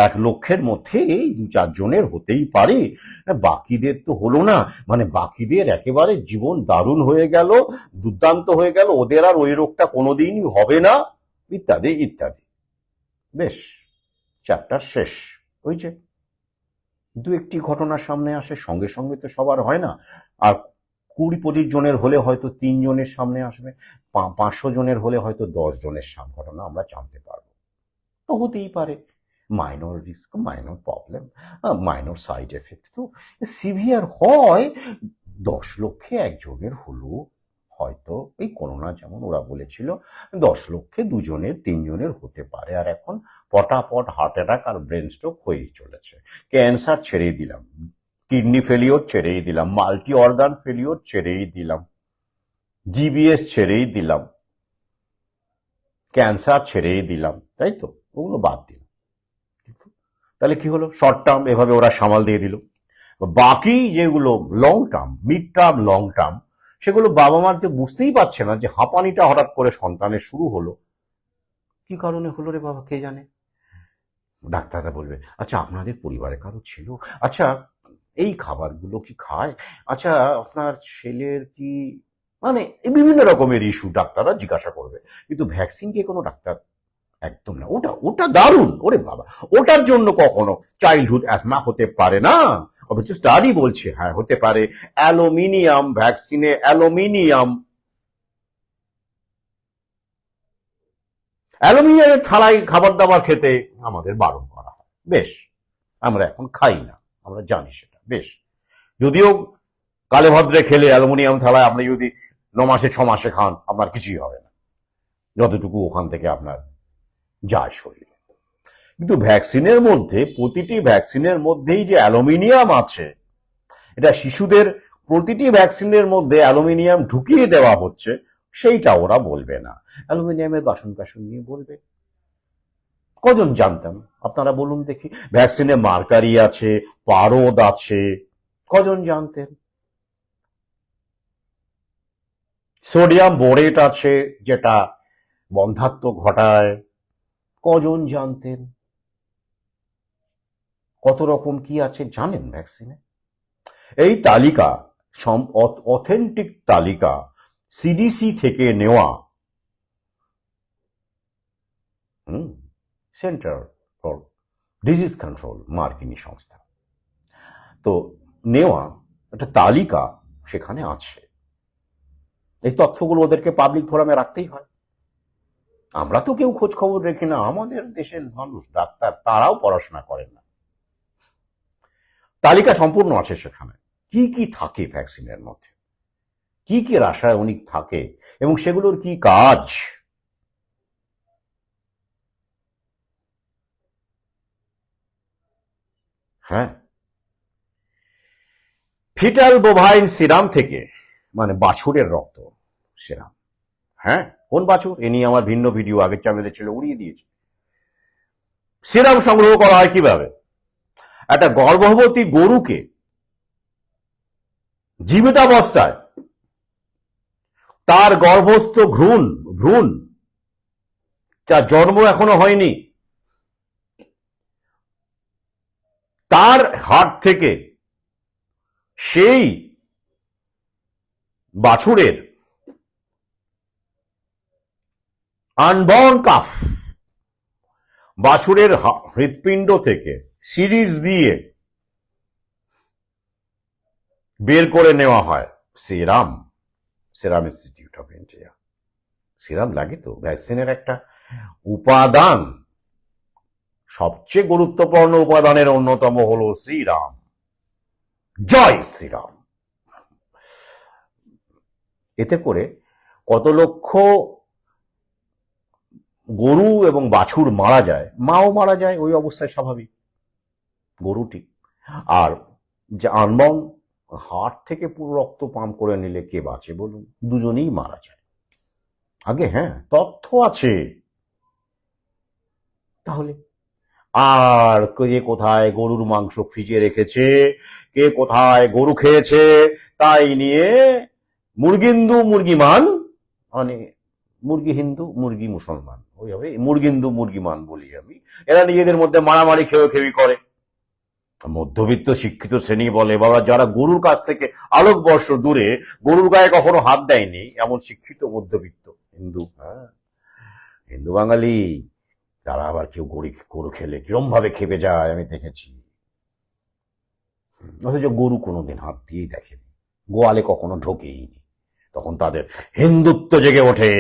1 লক্ষের মধ্যে এই 2-4 জনের হতেই পারে, বাকিদের তো হলো না, মানে বাকিদের একেবারে জীবন দারুণ হয়ে গেল, দুর্দান্ত হয়ে গেল, ওদের আর ওই রোগটা কোনোদিনই হবে না, ইত্যাদি ইত্যাদি। বেশ, চ্যাপ্টার শেষ। ওই যে 2-1টি ঘটনা সামনে আসে, সঙ্গে সঙ্গে তো সবার হয় না। আর 20-25 জনের হলে হয়তো 3 জনের সামনে আসবে, 500 জনের হলে হয়তো 10 জনের ঘটনা আমরা জানতে পারবো। তো হতেই পারে minor risk, minor problem, minor side effect. তো সিভিয়ার হয় 10 লক্ষে 1 জনের হলো হয়তো এই করোনা, যেমন ওরা বলেছিল 10 লক্ষে 2 জনের 3 জনের হতে পারে। আর এখন পটাপট হার্ট অ্যাটাক আর ব্রেন স্ট্রোক হয়েই চলেছে। ক্যান্সার ছেড়েই দিলাম, কিডনি ফেলিওর ছেড়েই দিলাম, মাল্টি অর্গান ফেলিওর ছেড়েই দিলাম, জিবিএস ছেড়েই দিলাম, ক্যান্সার ছেড়েই দিলাম, তাই তো? ওগুলো বাদ দিলাম। তাহলে কি হলো? শর্ট টার্ম এভাবে ওরা সামাল দিয়ে দিল। বাকি যেগুলো long term, mid term, long term, সেগুলো বাবা মার তো বুঝতেই পারছে না যে হাঁপানিটা হঠাৎ করে সন্তানের শুরু হলো, কি কারণে হলো রে বাবা কে জানে। ডাক্তাররা বলবে, আচ্ছা আপনাদের পরিবারে কারো ছিল, আচ্ছা এই খাবারগুলো কি খায়, আচ্ছা আপনার ছেলের কি, মানে বিভিন্ন রকমের ইস্যু ডাক্তাররা জিজ্ঞাসা করবে। কিন্তু ভ্যাকসিন কে কোনো ডাক্তার একদম না। ওটা দারুণ, ওরে বাবা, ওটার জন্য কখনো চাইল্ডহুড অ্যাসমা হতে পারে না, অথচ স্টাডি বলছে হ্যাঁ হতে পারে। অ্যালুমিনিয়াম ভ্যাকসিনে, অ্যালুমিনিয়ামের থালায় খাবার দাবার খেতে আমাদের বারণ করা হয়। বেশ, আমরা এখন খাই না, আমরা জানি সেটা। বেশ, যদিও কালে ভদ্রে খেলে অ্যালুমিনিয়াম থালায় আপনি যদি 9 মাসে 6 মাসে খান আপনার কিছুই হবে না, যতটুকু ওখান থেকে আপনার যায় শরীরে। কিন্তু ভ্যাকসিনের মধ্যে, প্রতিটি ভ্যাকসিনের মধ্যেই যে অ্যালুমিনিয়াম আছে, এটা শিশুদের প্রতিটি ভ্যাকসিনের মধ্যে অ্যালুমিনিয়াম ঢুকিয়ে দেওয়া হচ্ছে, সেইটা ওরা বলবে না। অ্যালুমিনিয়ামের বাসন কাসন নিয়ে বলবে। কজন জানতাম আপনারা বলুন দেখি? ভ্যাকসিনে মার্কারি আছে, পারদ আছে, কজন জানতেন? সোডিয়াম বোরেট আছে যেটা বন্ধ্যাত্ব ঘটায়, কজন জানতেন? কত রকম কি আছে জানেন ভ্যাকসিনে? এই তালিকা, অথেন্টিক তালিকা সিডিসি থেকে নেওয়া, সেন্টার ফর ডিজিজ কন্ট্রোল, মার্কিনী সংস্থা, তো নেওয়া একটা তালিকা সেখানে আছে। এই তথ্যগুলো ওদেরকে পাবলিক ফোরামে রাখতেই হয়। আমরা তো কেউ খোঁজ খবর রেখি না, আমাদের দেশের মানুষ ডাক্তার তারাও পড়াশোনা করেন না। তালিকা সম্পূর্ণ আছে সেখানে, কি কি থাকে ভ্যাকসিনের মধ্যে, কি কি রাসায়নিক থাকে এবং সেগুলোর কি কাজ। হ্যাঁ, ফিটাল বোভাইন সিরাম থেকে, মানে বাছুরের রক্ত সিরাম। হ্যাঁ, কোন বাছুর এ নিয়ে আমার ভিন্ন ভিডিও আগের চ্যানেলে ছিল, উড়িয়ে দিয়েছে। সিরাম সংগ্রহ করা হয় কিভাবে? একটা গর্ভবতী গরুকে জীবিতাবস্থায় তার গর্ভস্থ ভ্রূণ যার জন্ম এখনো হয়নি, তার হাড় থেকে সেই বাছুরের আনবর্ন কাফ, বাছুরের হৃৎপিণ্ড থেকে সিরিজ দিয়ে বের করে নেওয়া হয় serum, serum institute of India. Serum লাগে তো, ভ্যাকসিনের একটা উপাদান, সবচেয়ে গুরুত্বপূর্ণ উপাদানের অন্যতম হলো সিরাম। জয় শ্রীরাম। এতে করে কত লক্ষ গরু এবং বাছুর মারা যায়, মাও মারা যায়, ওই অবস্থায় স্বাভাবিক গরুটি। আর যে আনবন হার্ট থেকে পুরো রক্ত পাম্প করে নিলে কে বাঁচে বলুন? দুজনেই মারা যায় আগে। হ্যাঁ, তথ্য আছে। তাহলে আর কে কোথায় গরুর মাংস ফ্রিজে রেখেছে, কে কোথায় গরু খেয়েছে, তাই নিয়ে মুরগিন্দু মুরগিমান, মানে মুরগি হিন্দু মুরগি মুসলমান, ওইভাবে মুরগিন্দু মুরগিমান বলি আমি, এরা নিজেদের মধ্যে মারামারি খেয়ে করে। মধ্যবিত্ত শিক্ষিত শ্রেণী বলে, বাবা যারা গরুর কাছ থেকে আলোকবর্ষ দূরে, গরুর গায়ে কখনো হাত দেয়নি, এমন শিক্ষিত মধ্যবিত্ত হিন্দু, হ্যাঁ হিন্দু বাঙালি, তারা আবার কেউ গরু খেলে কিরম ভাবে খেপে যায় আমি দেখেছি। অথচ গরু কোনোদিন হাত দিয়েই দেখেনি, গোয়ালে কখনো ঢোকেইনি। তখন তাদের হিন্দুত্ব জেগে ওঠে।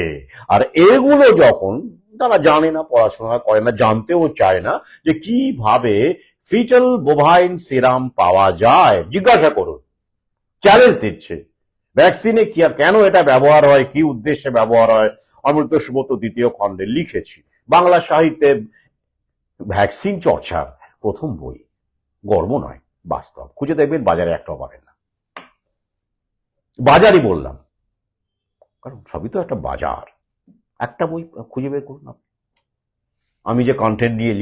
আর এগুলো যখন তারা জানে না, পড়াশোনা করে না, জানতেও চায় না যে কিভাবে ফিটাল বোভাইন সিরাম পাওয়া যায়, জিজ্ঞাসা করুন, চ্যালেঞ্জ দিচ্ছে। ভ্যাকসিনে কি আর কেন এটা ব্যবহার হয়, কি উদ্দেশ্যে ব্যবহার হয়, অমৃত সুব্রত দ্বিতীয় খণ্ডে লিখেছি। বাংলা সাহিত্যে ভ্যাকসিন চর্চার প্রথম বই, গর্ব নয় বাস্তব, খুঁজে দেখবেন বাজারে একটাও পাবেন না। বাজারই বললাম, কারণ সবই তো একটা বাজার। একটা বই খুঁজে বের করুন আপনি। আমি যে কন্টেন্ট নিয়ে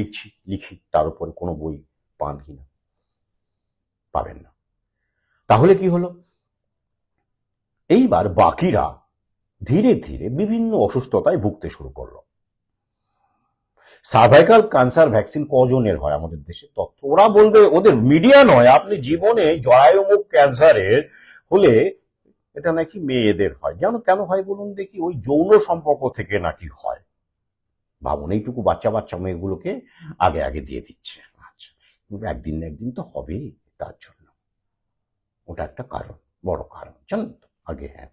লিখি তার উপরে কোনো বই পান কিনা, পাবেন না। তাহলে কি হলো, এইবার বাকিরা ধীরে ধীরে বিভিন্ন অসুস্থতায় ভুগতে শুরু করলো। সার্ভাইকাল ক্যান্সার ভ্যাকসিন কজনের হয় আমাদের দেশে তথ্য, ওরা বলবে, ওদের মিডিয়া নয়, আপনি জীবনে জরায়ুমুখ ক্যান্সারের হলে এটা নাকি মেয়েদের হয়। কেন হয় বলুন দেখি? ওই যৌন সম্পর্ক থেকে নাকি হয়। ভাবুন, এইটুকু বাচ্চা বাচ্চা মেয়েগুলোকে আগে আগে দিয়ে দিচ্ছে। আচ্ছা, কিন্তু একদিন না একদিন তো হবে, তার জন্য ওটা একটা কারণ, বড় কারণ, জানেন তো আগে। হ্যাঁ,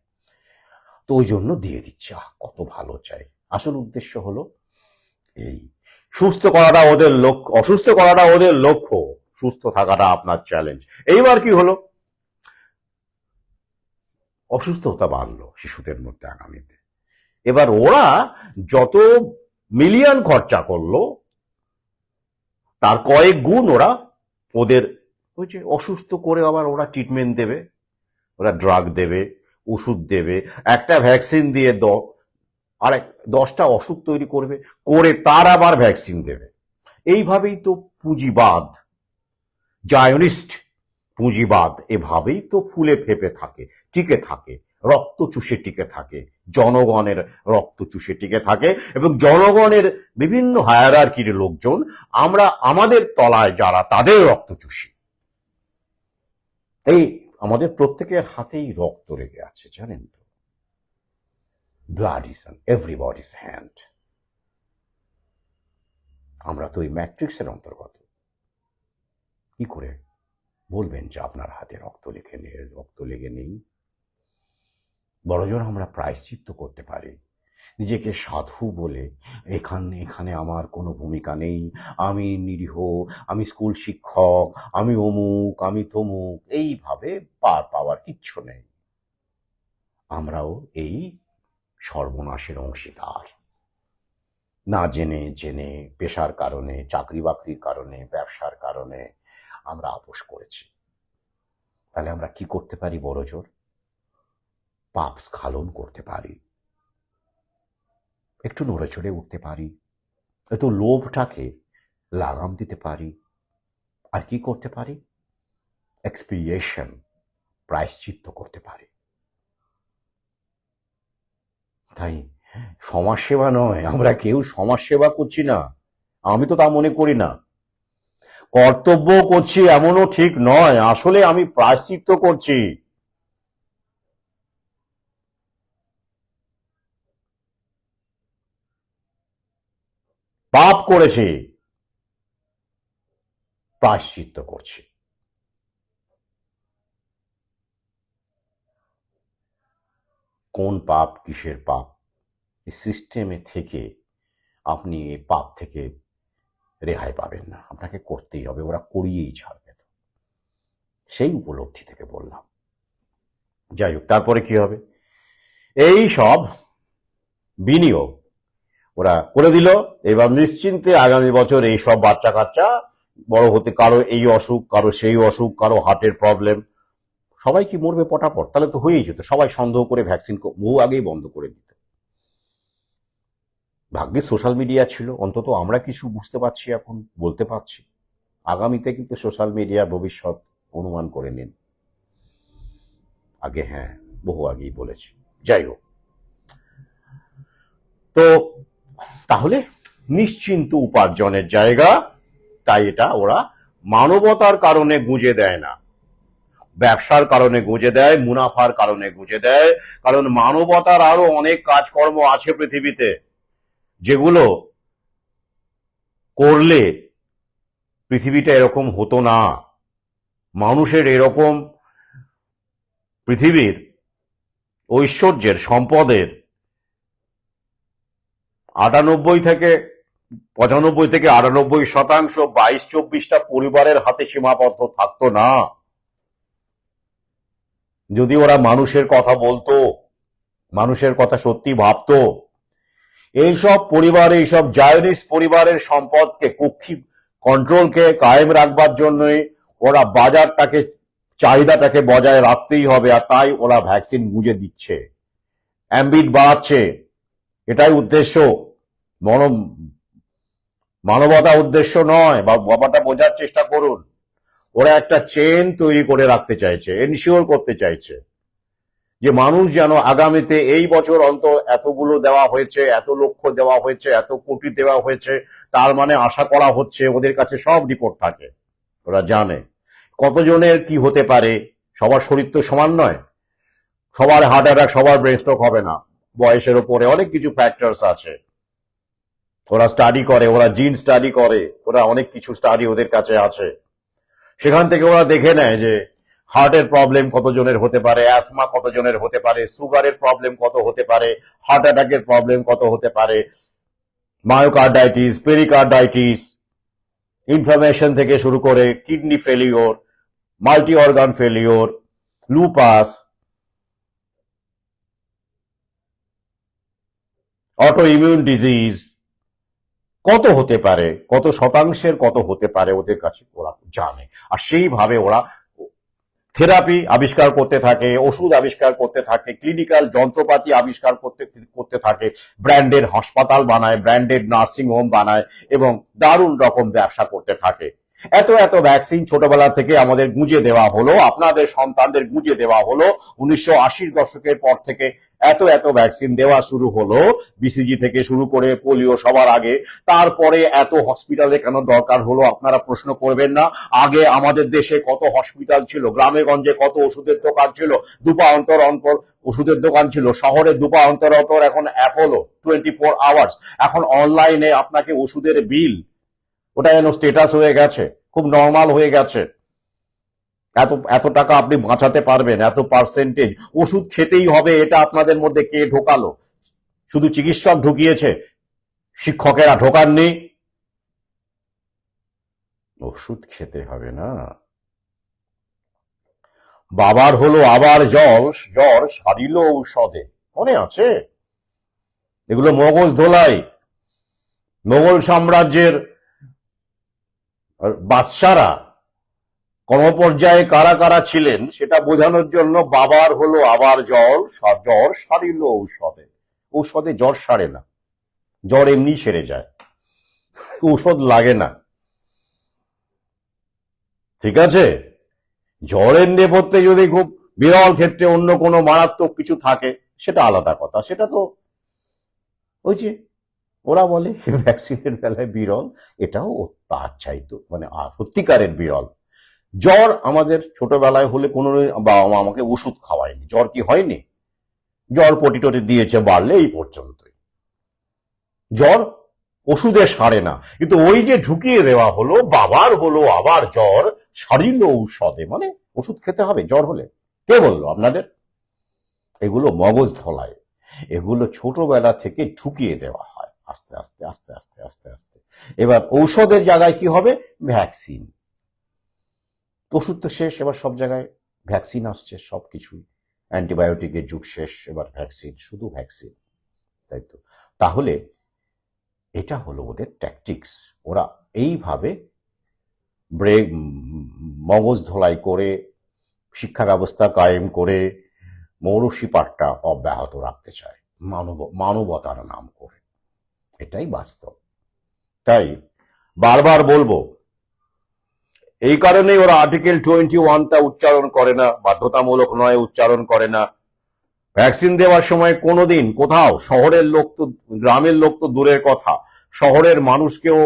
তো ওই জন্য দিয়ে দিচ্ছে। কত ভালো চাই। আসল উদ্দেশ্য হলো এই, সুস্থ করাটা ওদের লক্ষ্য, অসুস্থ করাটা ওদের লক্ষ্য, সুস্থ থাকাটা আপনার চ্যালেঞ্জ। এইবার কি হলো, অসুস্থতা বাড়লো শিশুদের মধ্যে আগামীতে। এবার ওরা যত মিলিয়ন খরচা করলো তার কয়েক গুণ ওরা ওদের ওই যে অসুস্থ করে আবার ওরা ট্রিটমেন্ট দেবে, ওরা ড্রাগ দেবে, ওষুধ দেবে, একটা ভ্যাকসিন দিয়ে আর 10টা অসুখ তৈরি করবে, করে তার আবার ভ্যাকসিন দেবে। এইভাবেই তো পুঁজিবাদ, জায়নিস্ট পুঁজিবাদ এভাবেই তো ফুলে ফেপে থাকে, টিকে থাকে, রক্ত চুষে টিকে থাকে, জনগণের রক্ত চুষে টিকে থাকে। এবং জনগণের বিভিন্ন হায়ারার্কির লোকজন, আমরা আমাদের তলায় যারা, তাদের রক্ত চুষি। এই আমাদের প্রত্যেকের হাতেই রক্ত লেগে আছে, জানেন তো? Blood is on everybody's hand. আমরা তো ওই ম্যাট্রিক্সের অন্তর্গত। কি করে বলবেন যে আপনার হাতে রক্ত লেগে নেই? বড়জোর আমরা প্রায়শ্চিত্ত করতে পারি, নিজেকে সাধু বলে, এখানে আমার কোনো ভূমিকা নেই, আমি নিরীহ, আমি স্কুল শিক্ষক, আমি অমুক, আমি তমুক, এইভাবে পার পাওয়ার কিচ্ছু নেই। আমরাও এই সর্বনাশের অংশীদার। না জেনে জেনে, পেশার কারণে, চাকরি বাকরির কারণে, ব্যবসার কারণে আমরা আপোষ করেছি। তাহলে আমরা কি করতে পারি? বড়জোর পাপ স্খলন করতে পারি, একটু নড়ে চড়ে উঠতে পারি, একটু লোভটাকে লাগাম দিতে পারি। আর কি করতে পারি? এক্সপিয়েশন, প্রায়শ্চিত্ত করতে পারি। তাই সমাজসেবা নয়, আমরা কেউ সমাজসেবা করছি না, আমি তো তা মনে করি না। কর্তব্য করছি এমনও ঠিক নয়, আসলে আমি প্রায়শ্চিত্ত করছি। পাপ করেছি, প্রায়শ্চিত্ত করছি। কোন পাপ কিসের পাপ, এই সিস্টেমে থেকে আপনি এই পাপ থেকে রেহাই পাবেন না, আপনাকে করতেই হবে, ওরা করিয়েই ছাড়বে। তো সেই উপলব্ধি থেকে বললাম। যাই হোক, তারপরে কি হবে, এই সব বিনিয়োগ ওরা করে দিল। এবার নিশ্চিন্তে আগামী বছর এই সব বাচ্চা কাচ্চা বড় হতে, কারো এই অসুখ, কারো সেই অসুখ, কারো হার্টের প্রবলেম, সবাই কি মরবে পটাপট? তাহলে তো হয়েই যেত, সবাই সন্দেহ করে ভ্যাকসিন বহু আগেই বন্ধ করে দিত। ভাগ্যে সোশ্যাল মিডিয়া ছিল, অন্তত আমরা কিছু বুঝতে পারছি, এখন বলতে পারছি। আগামীতে কিন্তু সোশ্যাল মিডিয়ার ভবিষ্যৎ অনুমান করে নিন। আগে হ্যাঁ, বহু আগেই বলেছি। যাই হোক, তো তাহলে নিশ্চিন্ত উপার্জনের জায়গা, তাই এটা ওরা মানবতার কারণে গুঁজে দেয় না, ব্যবসার কারণে গুঁজে দেয়, মুনাফার কারণে গুঁজে দেয়। কারণ মানবতার আরো অনেক কাজকর্ম আছে পৃথিবীতে, যেগুলো করলে পৃথিবীটা এরকম হতো না। মানুষের এরকম পৃথিবীর ঐশ্বর্যের, সম্পদের 95 থেকে 98% 22-24টা পরিবারের হাতে সীমাবদ্ধ থাকতো না, যদি ওরা মানুষের কথা বলতো, মানুষের কথা সত্যি ভাবতো। এইসব পরিবার, এইসব জায়নিস পরিবারের সম্পদকে, কুক্ষি কন্ট্রোলকে কায়েম রাখবার জন্যই ওরা বাজারটাকে, চাহিদাটাকে বজায় রাখতেই হবে, আর তাই ওরা ভ্যাকসিন গুঁজে দিচ্ছে, অ্যাম্বিট বাড়াচ্ছে। এটাই উদ্দেশ্য, মানবতা উদ্দেশ্য নয়। বা ব্যাপারটা বোঝার চেষ্টা করুন। ওরা একটা চেন তৈরি করে রাখতে চাইছে, এনশিওর করতে চাইছে যে মানুষ যেন আগামীতে, এই বছর অন্তত এতগুলো দেওয়া হয়েছে, এত লক্ষ দেওয়া হয়েছে, এত কোটি দেওয়া হয়েছে, তার মানে আশা করা হচ্ছে, ওদের কাছে সব রিপোর্ট থাকে, ওরা জানে কতজনের কি হতে পারে। সবার শরীর তো সমান নয়, সবার হার্ট অ্যাটাক, সবার ব্রেন স্ট্রোক হবে না, বয়সের ওপরে অনেক কিছু ফ্যাক্টরস আছে। ওরা স্টাডি করে, ওরা জিন স্টাডি করে, ওরা অনেক কিছু স্টাডি ওদের কাছে আছে। সেখান থেকে ওরা দেখে নেয় যে হার্টের প্রবলেম কতজনের হতে পারে, অ্যাসমা কতজনের হতে পারে, সুগারের প্রবলেম কত হতে পারে, হার্ট অ্যাটাকের প্রবলেম কত হতে পারে, মায়োকার্ডাইটিস, পেরিকার্ডাইটিস, ইনফ্লামেশন থেকে শুরু করে kidney failure, multi organ failure, lupus, auto immune disease, কত হতে পারে, কত শতাংশের কত হতে পারে, ওদের কাছে ওরা জানে। আর সেইভাবে ওরা থেরাপি আবিষ্কার করতে থাকে, ওষুধ আবিষ্কার করতে থাকে, ক্লিনিক্যাল যন্ত্রপাতি আবিষ্কার করতে থাকে, ব্র্যান্ডেড হাসপাতাল বানায়, ব্র্যান্ডেড নার্সিং হোম বানায়, এবং দারুণ রকম ব্যবসা করতে থাকে। এত এত ভ্যাকসিন ছোটবেলা থেকে আমাদের গুঁজে দেওয়া হলো, আপনাদের সন্তানদের গুঁজে দেওয়া হলো। 1980-র দশকের পর থেকে এত এত ভ্যাকসিন দেওয়া শুরু হলো, বিসিজি থেকে শুরু করে পোলিও সবার আগে। তারপরে এত হসপিটালে কেন দরকার হলো, আপনারা প্রশ্ন করবেন না। আগে আমাদের দেশে কত হসপিটাল ছিল, গ্রামে গঞ্জে কত ওষুধের দোকান ছিল, দুপা অন্তর অন্তর ওষুধের দোকান ছিল, শহরে দুপা অন্তর অন্তর এখন অ্যাপোলো 24 আওয়ার্স। এখন অনলাইনে আপনাকে ওষুধের বিল, ওটা যেন স্টেটাস হয়ে গেছে, খুব নর্মাল হয়ে গেছে। এত এত টাকা আপনি বাঁচাতে পারবেন, এত পার্সেন্টেজ ওষুধ খেতেই হবে, এটা আপনাদের মধ্যে কে ঢোকালো? শুধু চিকিৎসক ঢুকিয়েছে, শিক্ষকেরা ঢোকাননি। ওষুধ খেতে হবে না, বাবার হলো আবার জ্বর সারিল ঔষধে, মনে আছে? এগুলো মগজ ধোলাই। মোগল সাম্রাজ্যের বাদশারা কর্মপর্যায়ে কারা কারা ছিলেন সেটা বোঝানোর জন্য বাবার হলো আবার জ্বর সারিল ঔষধে। ঔষধে জ্বর সারে না, জ্বর এমনি সেরে যায়, ঔষধ লাগে না, ঠিক আছে? জ্বরের নেপথ্যে যদি খুব বিরল ক্ষেত্রে অন্য কোনো মারাত্মক কিছু থাকে, সেটা আলাদা কথা। সেটা তো ওই যে ওরা বলে ভ্যাকসিনের বেলায় বিরল, এটাও তার চাইতো মানে সত্যিকারের বিরল। জ্বর আমাদের ছোটবেলায় হলে কোনো বাবা মা আমাকে ওষুধ খাওয়ায়নি। জ্বর কি হয়নি? জ্বর পটি টটি দিয়েছে, বাড়লে এই পর্যন্তই। জ্বর ওষুধে সারে না, কিন্তু ওই যে ঢুকিয়ে দেওয়া হলো বাবার হলো আবার জ্বর সারিল ঔষধে, মানে ওষুধ খেতে হবে জ্বর হলে। কে বললো আপনাদের? এগুলো মগজ ধোলায়, এগুলো ছোটবেলা থেকে ঢুকিয়ে দেওয়া হয় আস্তে আস্তে আস্তে আস্তে আস্তে আস্তে। এবার ঔষধের জায়গায় কি হবে? ভ্যাকসিন। ওষুধ তো শেষ, এবার সব জায়গায় ভ্যাকসিন আসছে, সবকিছুই অ্যান্টিবায়োটিকের যুগ শেষ, এবার ভ্যাকসিন, শুধু ভ্যাকসিন, তাই তো? তাহলে এটা হলো ওদের ট্যাকটিক্স। ওরা এইভাবে ব্রেক মগজ ধোলাই করে, শিক্ষা ব্যবস্থা কায়েম করে মৌরসি পাঠটা অব্যাহত রাখতে চায় মানবতার নাম করে। এটাই বাস্তব। তাই বারবার বলবো, এই কারণেই ওরা আর্টিকেল 21টা উচ্চারণ করে না, বাধ্যতামূলক নয়, উচ্চারণ করে না। ভ্যাকসিন দেওয়ার সময় কোনোদিন কোথাও শহরের লোক তো, গ্রামের লোক তো দূরের কথা, শহরের মানুষকেও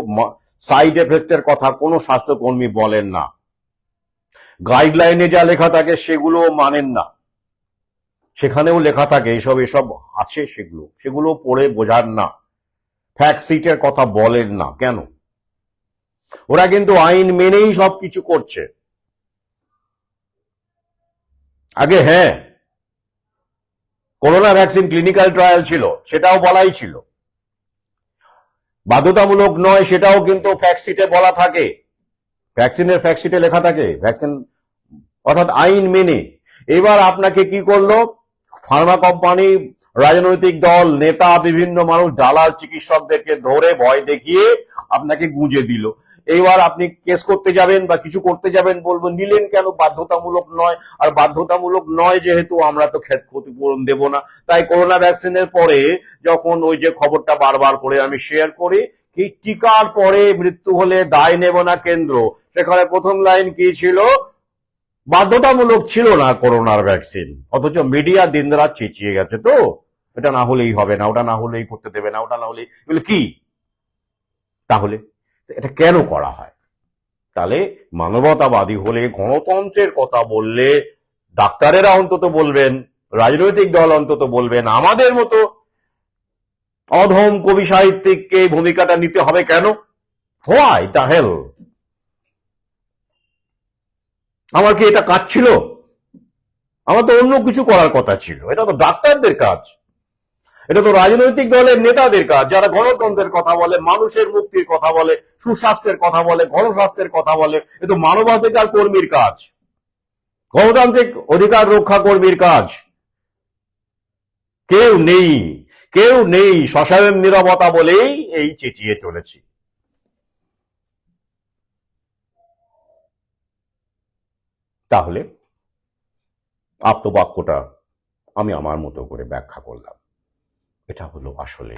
সাইড এফেক্টের কথা কোনো স্বাস্থ্যকর্মী বলেন না। গাইডলাইনে যা লেখা থাকে সেগুলো মানেন না, সেখানেও লেখা থাকে এসব আছে, সেগুলো পড়ে বোঝান না, ফ্যাক্ট শিটের কথা বলেন না। কেন? ওরা কিন্তু আইন মেনেই সবকিছু করছে। আগে হ্যাঁ, করোনা ভ্যাকসিন ক্লিনিক্যাল ট্রায়াল ছিল, সেটাও বলাই ছিল, বাধ্যতামূলক নয় সেটাও কিন্তু ফ্যাক্ট শিটে বলা থাকে, ভ্যাকসিনের ফ্যাক্ট শিটে লেখা থাকে ভ্যাকসিন, অর্থাৎ আইন মেনে। এবার আপনাকে কি করলো? ফার্মা কোম্পানি, রাজনৈতিক দল, নেতা, বিভিন্ন মানুষ, দালাল, চিকিৎসকদেরকে ধরে ভয় দেখিয়ে আপনাকে গুঁজে দিল। এইবার আপনি কেস করতে যাবেন বা কিছু করতে যাবেন, বলবো নিলেন কেন? বাধ্যতামূলক নয়। আর বাধ্যতামূলক নয় যেহেতু আমরা তো ক্ষতিপূরণ দেব না। তাই করোনা ভ্যাকসিনের পরে যখন ওই যে খবরটা বারবার করে আমি শেয়ার করি, কি টিকার পরে মৃত্যু হলে দায় নেব না কেন্দ্র, সেখানে প্রথম লাইন কি ছিল? বাধ্যতামূলক ছিল না করোনার ভ্যাকসিন, অথচ মিডিয়া দিনরাত চেঁচিয়ে গেছে তো এটা না হলেই হবে না, ওটা না হলেই করতে দেবে না, ওটা না হলেই, এগুলো কি? তাহলে এটা কেন করা হয়? তাহলে মানবতাবাদী হলে, গণতন্ত্রের কথা বললে ডাক্তারেরা অন্তত বলবেন, রাজনৈতিক দল অন্তত বলবেন, আমাদের মতো অধম কবি সাহিত্যিককে ভূমিকাটা নিতে হবে কেন? Why the hell? আমার কি এটা কাজ ছিল? আমার তো অন্য কিছু করার কথা ছিল। এটা তো ডাক্তারদের কাজ, এটা তো রাজনৈতিক দলের নেতাদের কাজ, যারা গণতন্ত্রের কথা বলে, মানুষের মুক্তির কথা বলে, সুস্বাস্থ্যের কথা বলে, গণস্বাস্থ্যের কথা বলে। এ তো মানবাধিকার কর্মীর কাজ, গণতান্ত্রিক অধিকার রক্ষা কর্মীর কাজ। কেউ নেই, কেউ নেই, সশায়ন নীরবতা বলেই এই চেঁচিয়ে চলেছি। তাহলে আপ্তবাক্যটা আমি আমার মতো করে ব্যাখ্যা করলাম। এটা হলো আসলে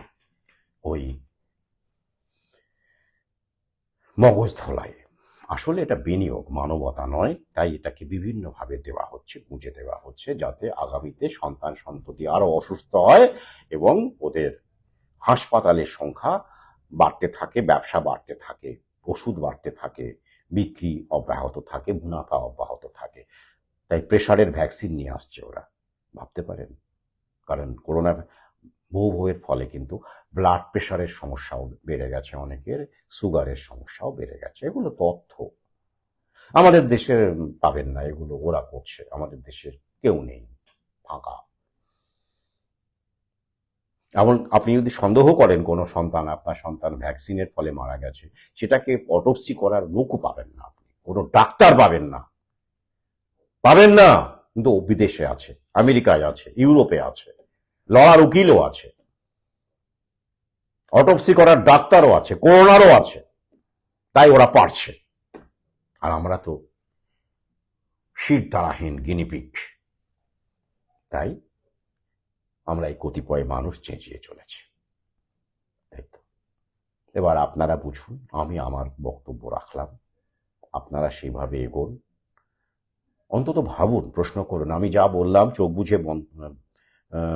ওই মগজ ধোলাই। আসলে এটা বিনিয়োগ, মানবতা নয়। তাই এটাকে বিভিন্নভাবে দেওয়া হচ্ছে, গুঁজে দেওয়া হচ্ছে, যাতে আগামীতে সন্তান সন্ততি আরো অসুস্থ হয় এবং ওদের হাসপাতালের সংখ্যা বাড়তে থাকে, ব্যবসা বাড়তে থাকে, ওষুধ বাড়তে থাকে, বিক্রি অব্যাহত থাকে, মুনাফা অব্যাহত থাকে। তাই প্রেশারের ভ্যাকসিন নিয়ে আসছে ওরা, ভাবতে পারেন। কারণ করোনা বউয়ের ফলে কিন্তু ব্লাড প্রেশারের সমস্যাও বেড়ে গেছে, অনেকের সুগারের সমস্যাও বেড়ে গেছে। এগুলো তথ্য আমাদের দেশে পাবেন না, এগুলো ওরা করছে। আমাদের দেশের কেউ নেই, ফাঁকা। এমন আপনি যদি সন্দেহ করেন কোনো সন্তান, আপনার সন্তান ভ্যাকসিনের ফলে মারা গেছে, সেটাকে অটোপসি করার লোকও পাবেন না, আপনি কোনো ডাক্তার পাবেন না, পাবেন না। কিন্তু বিদেশে আছে, আমেরিকায় আছে, ইউরোপে আছে, লড়ার উকিলও আছে, অটোপসি করার ডাক্তারও আছে, করোনারও আছে। তাই ওরা পারছে, আর আমরা তো শীত দ্বারাহীন গিনিপিগ। তাই আমরা এই কতিপয় মানুষ চেঁচিয়ে চলেছি, তাই তো। এবার আপনারা বুঝুন, আমি আমার বক্তব্য রাখলাম, আপনারা সেইভাবে এগোন। অন্তত ভাবুন, প্রশ্ন করুন। আমি যা বললাম চোখ বুঝে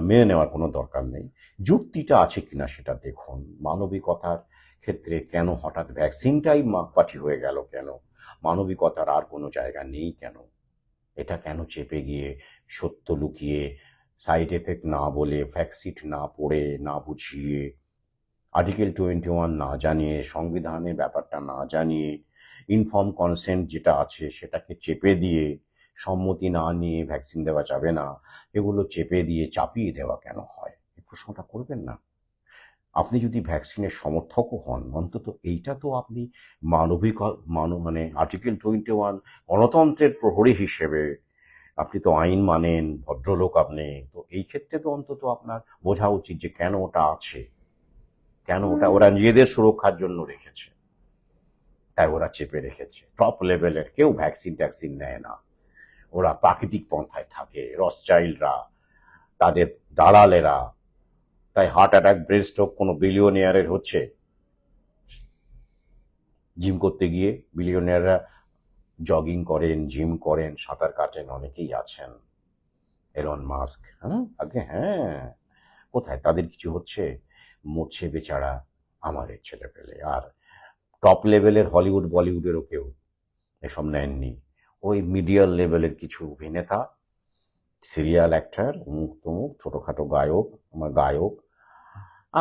মেনে নেওয়ার কোনো দরকার নেই। যুক্তিটা আছে কিনা সেটা দেখুন। মানবিকতার ক্ষেত্রে কেন হঠাৎ ভ্যাকসিনটাই মাপকাঠি হয়ে গেল? কেন মানবিকতার আর কোনো জায়গা নেই? কেন এটা কেন চেপে গিয়ে, সত্য লুকিয়ে, সাইড এফেক্ট না বলে, ফ্যাক্ট না পড়ে, না বুঝিয়ে, আর্টিকেল 21 না জানিয়ে, সংবিধানের ব্যাপারটা না জানিয়ে, ইনফর্ম কনসেন্ট যেটা আছে সেটাকে চেপে দিয়ে সম্মতি না নিয়ে ভ্যাকসিন দেওয়া যাবে না, এগুলো চেপে দিয়ে চাপিয়ে দেওয়া কেন হয়? এই প্রশ্নটা করবেন না? আপনি যদি ভ্যাকসিনের সমর্থকও হন, অন্তত এইটা তো আপনি মানবিক মানে আর্টিকেল 21 গণতন্ত্রের প্রহরী হিসেবে আপনি তো আইন মানেন, ভদ্রলোক আপনি, তো এই ক্ষেত্রে তো অন্তত আপনার বোঝা উচিত যে কেন ওটা আছে, কেন ওরা নিজেদের সুরক্ষার জন্য রেখেছে, তাই ওরা চেপে রেখেছে। টপ লেভেলের কেউ ভ্যাকসিন ট্যাক্সিন নেয় না, ওরা প্রাকৃতিক পন্থায় থাকে, রসচাইল্ডরা, তাদের দালালেরা। তাই হার্ট অ্যাটাক, ব্রেন স্ট্রোক কোনো বিলিয়নিয়ারের হচ্ছে, জিম করতে গিয়ে বিলিয়নিয়াররা জগিং করেন, জিম করেন, সাঁতার কাটেন, অনেকেই আছেন, এলন মাস্ক, আগে কোথায় তাদের কিছু হচ্ছে? মরছে বেচারা আমাদের ছেলে পেলে। আর টপ লেভেলের হলিউড বলিউডেরও কেউ এসব নেননি, ওই মিডিয়াল লেভেলের কিছু অভিনেতা, সিরিয়াল অ্যাক্টর, অমুক তমুক ছোটোখাটো গায়ক, গায়ক,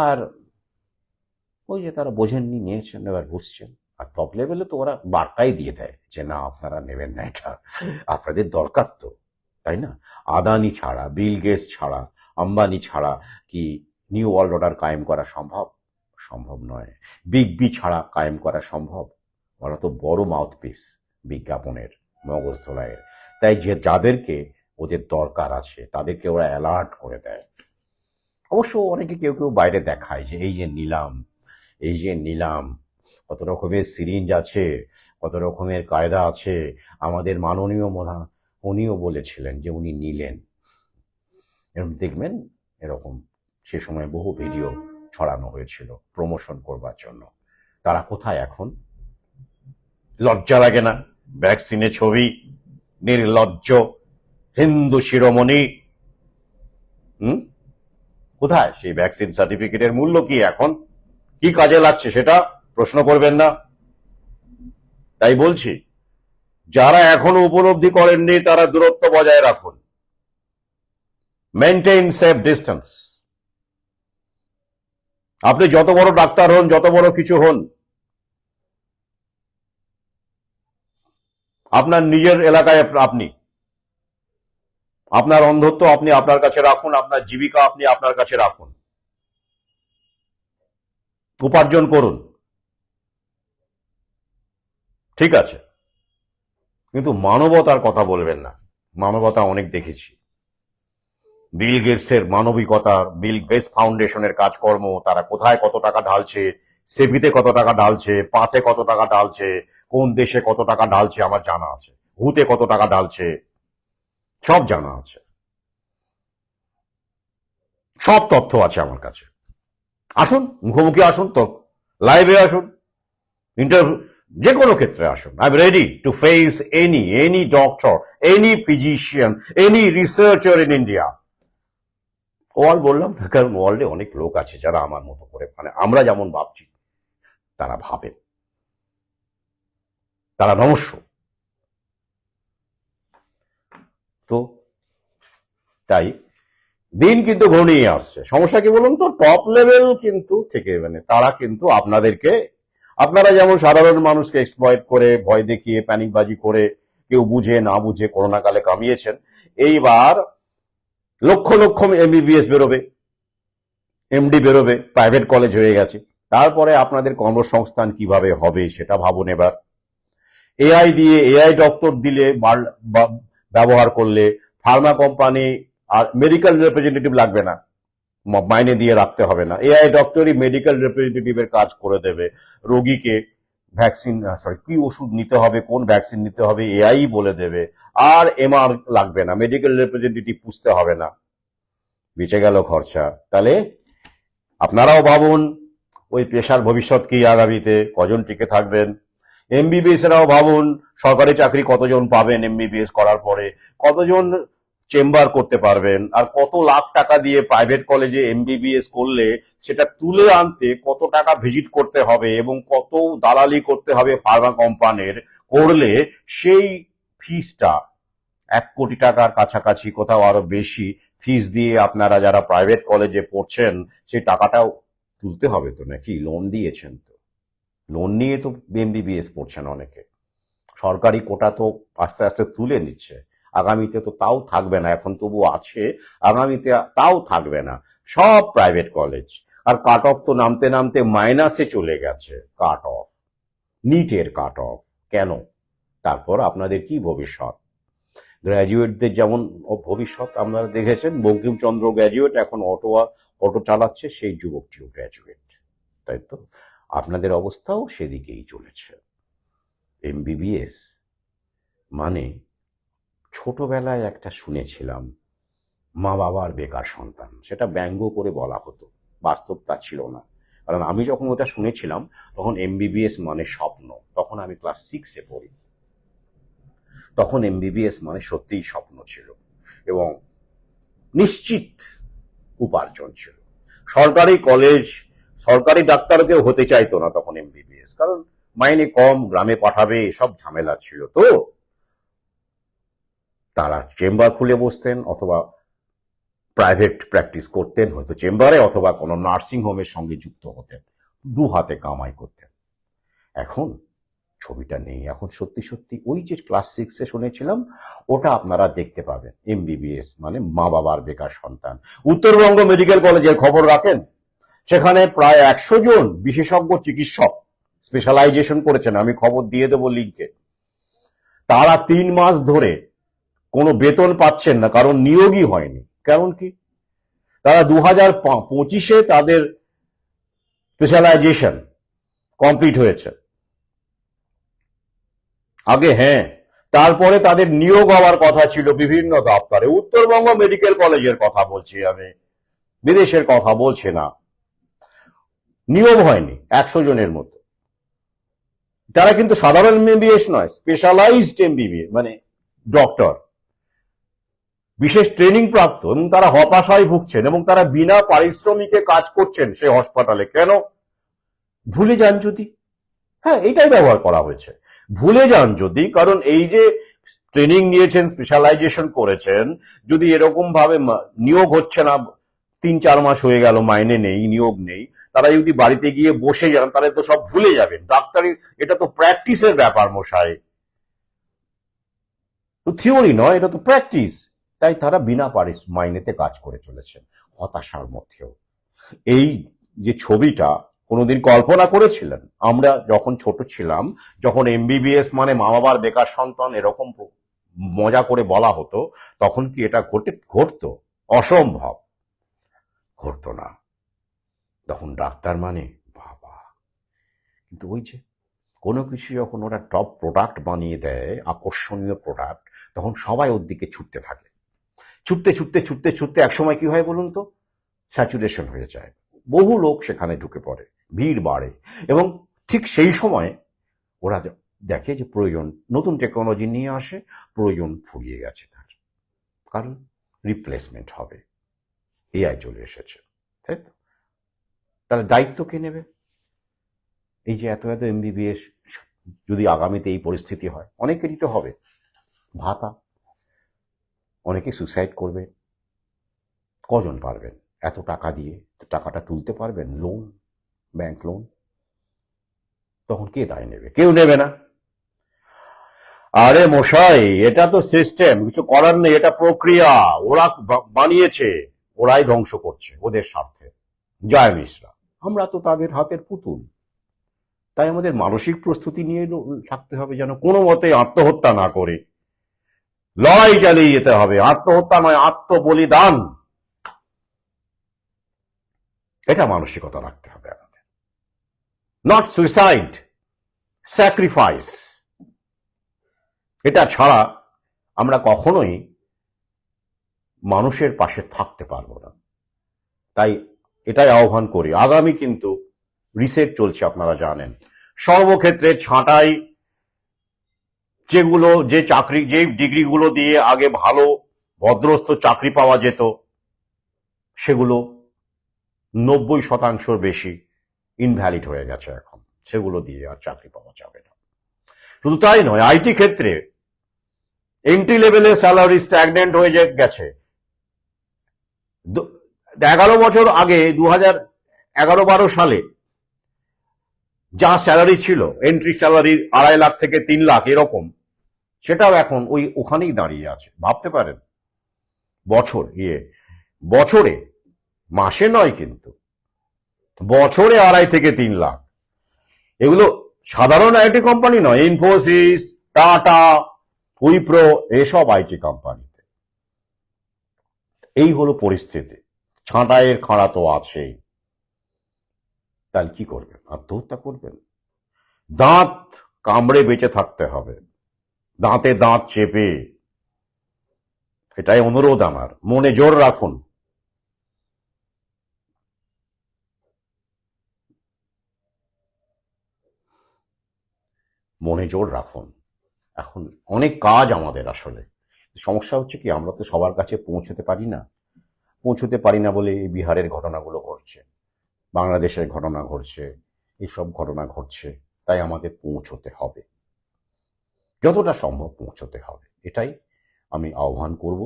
আর ওই যে তারা বোঝেননি, নিয়েছেন, এবার বুঝছেন। আর টপ লেভেলে তো ওরা বার্তাই দিয়ে দেয় যে না আপনারা নেবেন না, এটা আপনাদের দরকার তো, তাই না? আদানি ছাড়া, বিল গেটস ছাড়া, আম্বানি ছাড়া কি নিউ ওয়ার্ল্ড অর্ডার কায়েম করা সম্ভব? সম্ভব নয়। বিগ বি ছাড়া কায়েম করা সম্ভব? ওরা তো বড় মাউথপিস বিজ্ঞাপনের, মগজ ধোলাইয়ের। তাই যে যাদেরকে ওদের দরকার আছে তাদেরকে ওরা অ্যালার্ট করে দেয়। অবশ্য অনেকে কেউ কেউ বাইরে দেখায় যে এই যে নিলাম, এই যে নিলাম, কত রকমের সিরিঞ্জ আছে, কত রকমের কায়দা আছে। আমাদের মাননীয় উনিও বলেছিলেন যে উনি নিলেন, এরকম দেখবেন, এরকম সে সময় বহু ভিডিও ছড়ানো হয়েছিল প্রমোশন করবার জন্য। তারা কোথায় এখন? লজ্জা লাগে না? ভ্যাকসিনে ছবি, নির্লজ্জ হিন্দু শিরোমণি। কোথায় সেই ভ্যাকসিন সার্টিফিকেটের মূল্য কি এখন? কি কাজে লাগছে সেটা প্রশ্ন করবেন না? তাই বলছি, যারা এখনো উপলব্ধি করেননি তারা দূরত্ব বজায় রাখুন, মেনটেইন সেফ ডিস্টেন্স। আপনি যত বড় ডাক্তার হন, যত বড় কিছু হন, আপনার নিজের এলাকায় আপনি, আপনার অন্ধত্ব আপনি আপনার কাছে রাখুন, আপনার জীবিকা আপনি আপনার কাছে রাখুন, উপার্জন করুন, ঠিক আছে? কিন্তু মানবতার কথা বলবেন না। মানবতা অনেক দেখেছি, বিল গেটসের মানবিকতা, বিল গেটস ফাউন্ডেশনের কাজকর্ম, তারা কোথায় কত টাকা ঢালছে, সেভিতে কত টাকা ঢালছে, পাথে কত টাকা ঢালছে, কোন দেশে কত টাকা ঢালছে আমার জানা আছে, হুতে কত টাকা ঢালছে, সব জানা আছে, সব তথ্য আছে আমার কাছে। আসুন, মুখোমুখি আসুন, তো লাইভে আসুন, ইন্টারভিউ, যে কোনো ক্ষেত্রে আসুন। I am ready to face any doctor, any physician, any researcher in India. World বললাম না, কারণ ওয়ার্ল্ডে অনেক লোক আছে যারা আমার মতো করে, মানে আমরা যেমন ভাবছি তারা ভাবেন, তারা নমস্য। তো তাই দিন কিন্তু ঘনিয়ে আসছে। সমস্যা কি বলুন তো? টপ লেভেল কিন্তু থেকে, মানে তারা কিন্তু আপনাদেরকে, আপনারা যেমন সাধারণ মানুষকে এক্সপ্লয়েট করে, ভয় দেখিয়ে, প্যানিকবাজি করে, কেউ বুঝে না বুঝে করোনা কালে কামিয়েছেন, এইবার লক্ষ লক্ষ এমবিবিএস বেরোবে, এমডি বেরোবে, প্রাইভেট কলেজ হয়ে গেছে। তারপরে আপনাদের কর্মসংস্থান কিভাবে হবে সেটা ভাবুন এবার। এআই দিয়ে, এআই ডক্টর দিলে, ব্যবহার করলে ফার্মা কোম্পানি আর মেডিকেল রিপ্রেজেন্টেটিভ লাগবে না, মাইনে দিয়ে রাখতে হবে না, এআই ডক্টরই মেডিকেল রিপ্রেজেন্টেটিভের কাজ করে দেবে। রোগীকে ভ্যাকসিন, কি ওষুধ নিতে হবে, কোন ভ্যাকসিন নিতে হবে, এআই বলে দেবে। আর এমআর লাগবে না, মেডিকেল রিপ্রেজেন্টেটিভ পুষতে হবে না, বেঁচে গেল খরচা। তাহলে আপনারাও ভাবুন, ওই পেশার ভবিষ্যৎ কি আগামীতে, কজন টিকে থাকবেন? এমবিবিএস এরাও ভাবুন, সরকারি চাকরি কতজন পাবেন এমবিবিএস করার পরে, কতজন চেম্বার করতে পারবেন, আর কত লাখ টাকা দিয়ে প্রাইভেট কলেজে এমবিবিএস করলে সেটা তুলে আনতে কত টাকা ভিজিট করতে হবে এবং কত দালালি করতে হবে ফার্মা কোম্পানির, করলে সেই ফিসটা 1 কোটি টাকার কাছাকাছি, কোথাও আরো বেশি ফিস দিয়ে আপনারা যারা প্রাইভেট কলেজে পড়ছেন সেই টাকাটাও তুলতে হবে তো, নাকি লোন দিয়েছেন তো, লোন নিয়ে তো এমবিবিএস পড়ছেন অনেকে, সরকারি কোটা তো আস্তে আস্তে তুলে নিচ্ছে। আগামীতে তো তাও থাকবে না, এখন তবু আছে, আগামীতে তাও থাকবে না, সব প্রাইভেট কলেজ। আর কাট অফ তো নামতে নামতে মাইনাসে চলে গেছে, কাট অফ, নিটের কাট অফ। কেন? তারপর আপনাদের কি ভবিষ্যৎ? গ্র্যাজুয়েটদের যেমন ভবিষ্যৎ আপনারা দেখেছেন, বঙ্কিমচন্দ্র গ্র্যাজুয়েট, এখন অটো চালাচ্ছে, সেই যুবকটিও গ্র্যাজুয়েট, তাই তো? আপনাদের অবস্থাও সেদিকেই চলেছে। এমবিবিএস মানে ছোটবেলায় একটা শুনেছিলাম, মা বাবার বেকার সন্তান, সেটা ব্যঙ্গ করে বলা হতো, বাস্তব তা ছিল না। কারণ আমি যখন ওটা শুনেছিলাম তখন এমবিবিএস মানে স্বপ্ন, তখন আমি ক্লাস 6-এ পড়ি। তখন এমবিবিএস মানে সত্যিই স্বপ্ন ছিল এবং নিশ্চিত উপার্জন ছিল। সরকারি কলেজ, সরকারি ডাক্তারকেও হতে চাইতো না তখন এমবিবিএস, কারণ মাইনে কম, গ্রামে পাঠাবে, এসব ঝামেলা ছিল। তো তারা চেম্বার খুলে বসতেন অথবা প্রাইভেট প্র্যাকটিস করতেন, হয়তো চেম্বারে অথবা কোনো নার্সিং হোমের সঙ্গে যুক্ত হতেন, দু হাতে কামাই করতেন। এখন ছবিটা নেই, এখন সত্যি সত্যি ওই যে ক্লাস 6-এ শুনেছিলাম ওটা আপনারা দেখতে পাবেন। এমবিবিএস মানে মা বাবার বেকার সন্তান। উত্তরবঙ্গ মেডিকেল কলেজের খবর রাখেন, সেখানে প্রায় 100 জন বিশেষজ্ঞ চিকিৎসক স্পেশালাইজেশন করেছেন, আমি খবর দিয়ে দেবো লিঙ্কে। তারা 3 মাস ধরে কোনো বেতন পাচ্ছেন না, কারণ নিয়োগই হয়নি। কারণ কি? তারা 2025-এ তাদের স্পেশালাইজেশন কমপ্লিট হয়েছে আগে, হ্যাঁ, তারপরে তাদের নিয়োগ হওয়ার কথা ছিল বিভিন্ন দপ্তরে। উত্তরবঙ্গ মেডিকেল কলেজের কথা বলছি আমি, বিদেশের কথা বলছি না। নিয়োগ হয়নি 100 জনের মতো। তারা কিন্তু সাধারণ এমবিবিএস নয়, স্পেশালাইজড এমবিবিএস, মানে ডক্টর, বিশেষ ট্রেনিং প্রাপ্ত, এবং তারা হতাশায় ভুগছেন এবং তারা বিনা পারিশ্রমিকে কাজ করছেন সেই হাসপাতালে। কেন? ভুলে যান যদি, হ্যাঁ এটাই ব্যবহার করা হয়েছে, ভুলে যান যদি। কারণ এই যে ট্রেনিং নিয়েছেন, স্পেশালাইজেশন করেছেন, যদি এরকম ভাবে নিয়োগ হচ্ছে না, 3-4 মাস হয়ে গেল মাইনে নেই, নিয়োগ নেই, তারা যদি বাড়িতে গিয়ে বসে যান তাহলে তো সব ভুলে যাবেন। ডাক্তারি এটা তো প্র্যাকটিসের ব্যাপার মশাই, তো থিওরি নয়, এটা তো প্র্যাকটিস। তাই তারা বিনা মাইনেতে কাজ করে চলেছেন, হতাশার মধ্যেও। এই যে ছবিটা কোনোদিন কল্পনা করেছিলেন? আমরা যখন ছোট ছিলাম, যখন এমবিবিএস মানে মা বাবার বেকার সন্তান এরকম মজা করে বলা হতো, তখন কি এটা ঘটতো? অসম্ভব, ঘটতো না। তখন ডাক্তার মানে বাবা। কিন্তু ওই যে কোনো কিছু যখন ওরা টপ প্রোডাক্ট বানিয়ে দেয়, আকর্ষণীয় প্রোডাক্ট, তখন সবাই ওর দিকে ছুটতে থাকে। ছুটতে ছুটতে ছুটতে ছুটতে একসময় কি হয় বলুন তো? স্যাচুরেশন হয়ে যায়, বহু লোক সেখানে ঢুকে পড়ে, ভিড় বাড়ে, এবং ঠিক সেই সময় ওরা দেখে যে প্রয়োজন, নতুন টেকনোলজি নিয়ে আসে, প্রয়োজন ফুরিয়ে গেছে তার, কারণ রিপ্লেসমেন্ট হবে, এআই চলে এসেছে, তাই তো? তাহলে দায়িত্ব কে নেবে? এই যে এত এত এমবিবিএস, যদি আগামীতে এই পরিস্থিতি হয়, অনেকেরই তো হবে ভাতা, অনেকে সুসাইড করবে। কজন পারবেন এত টাকা দিয়ে? টাকাটা তুলতে পারবেন? লোন, ব্যাংক লোন, তখন কে দায় নেবে? কেউ নেবে না। আরে মশাই, এটা তো সিস্টেম, কিছু করার নেই, এটা প্রক্রিয়া, ওরা বানিয়েছে, ওরাই ধ্বংস করছে ওদের স্বার্থে। জয় মিশ্রা, আমরা তো তাদের হাতের পুতুল। তাই আমাদের মানসিক প্রস্তুতি নিয়ে থাকতে হবে, যেন কোনো মতে আত্মহত্যা না করে লড়াই চালিয়ে যেতে হবে। আত্মহত্যা নয়, আত্মবলিদান, এটা মানসিকতা রাখতে হবে আমাদের। Not suicide, sacrifice. এটা ছাড়া আমরা কখনোই মানুষের পাশে থাকতে পারবো না। তাই এটাই আহ্বান করি। আগামী কিন্তু রিসেট চলছে, আপনারা জানেন, সর্বক্ষেত্রে ছাঁটাই। যে চাকরি, যে ডিগ্রিগুলো দিয়ে আগে ভালো ভদ্রস্থ চাকরি পাওয়া যেত, সেগুলো 90% বেশি ইনভ্যালিড হয়ে গেছে এখন, সেগুলো দিয়ে আর চাকরি পাওয়া যাবে না। শুধু তাই নয়, আইটি ক্ষেত্রে এন্ট্রি লেভেলে স্যালারি স্ট্যাগনেন্ট হয়ে গেছে। 11 বছর আগে, 2011-12 সালে যা স্যালারি ছিল, এন্ট্রি স্যালারি 2.5 লাখ থেকে 3 লাখ এরকম, সেটাও এখন ওখানেই দাঁড়িয়ে আছে। ভাবতে পারেন, বছরে, মাসে নয় কিন্তু, বছরে 2.5 থেকে 3 লাখ। এগুলো সাধারণ আইটি কোম্পানি নয়, ইনফোসিস, টাটা, উইপ্রো, এসব আইটি কোম্পানিতে। এই হলো পরিস্থিতি। ছাঁটাইয়ের খাঁড়া তো আছেই। তাহলে কি করবেন? আত্মহত্যা করবেন? দাঁত কামড়ে বেঁচে থাকতে হবে, দাঁতে দাঁত চেপে। এটাই অনুরোধ আমার, মনে জোর রাখুন। মনে জোর রাখুন। এখন অনেক কাজ আমাদের। আসলে সমস্যা হচ্ছে কি, আমরা তো সবার কাছে পৌঁছতে পারি না বলে এই বিহারের ঘটনাগুলো ঘটছে, বাংলাদেশের ঘটনা ঘটছে, এইসব ঘটনা ঘটছে। তাই আমাদের পৌঁছতে হবে, যতটা সম্ভব পৌঁছতে হবে। এটাই আমি আহ্বান করব।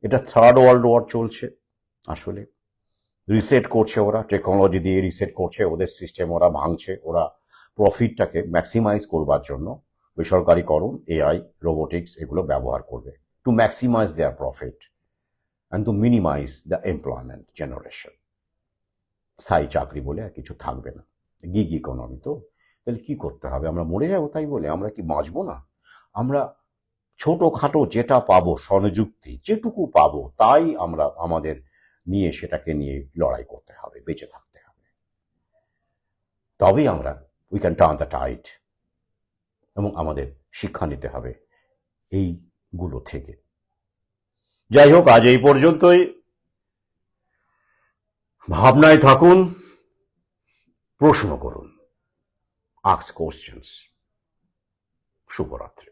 এটা থার্ড ওয়ার্ল্ড ওয়ার চলছে। আসলে রিসেট করছে ওরা, টেকনোলজি দিয়ে রিসেট করছে, ওদের সিস্টেম ওরা ভাঙছে। ওরা প্রফিটটাকে ম্যাক্সিমাইজ করবার জন্য বেসরকারিকরণ, এআই, রোবোটিক্স এগুলো ব্যবহার করবে to maximise their profit and to minimise the employment generation. স্থায়ী চাকরি বলে আর কিছু থাকবে না। গিগ ইকোনমি তো। তাহলে কি করতে হবে? আমরা মরে যাবো তাই বলে? আমরা কি বাঁচবো না? আমরা ছোটখাটো যেটা পাবো, স্বনিযুক্তি যেটুকু পাবো, তাই আমরা আমাদের নিয়ে সেটাকে নিয়ে লড়াই করতে হবে, বেঁচে থাকতে হবে। তবেই আমরা we can turn the tide. এবং আমাদের শিক্ষা নিতে হবে এইগুলো থেকে। যাই হোক, আজ এই পর্যন্তই। ভাবনায় থাকুন, প্রশ্ন করুন, আস্ক কোশ্চেন্স। শুভরাত্রি।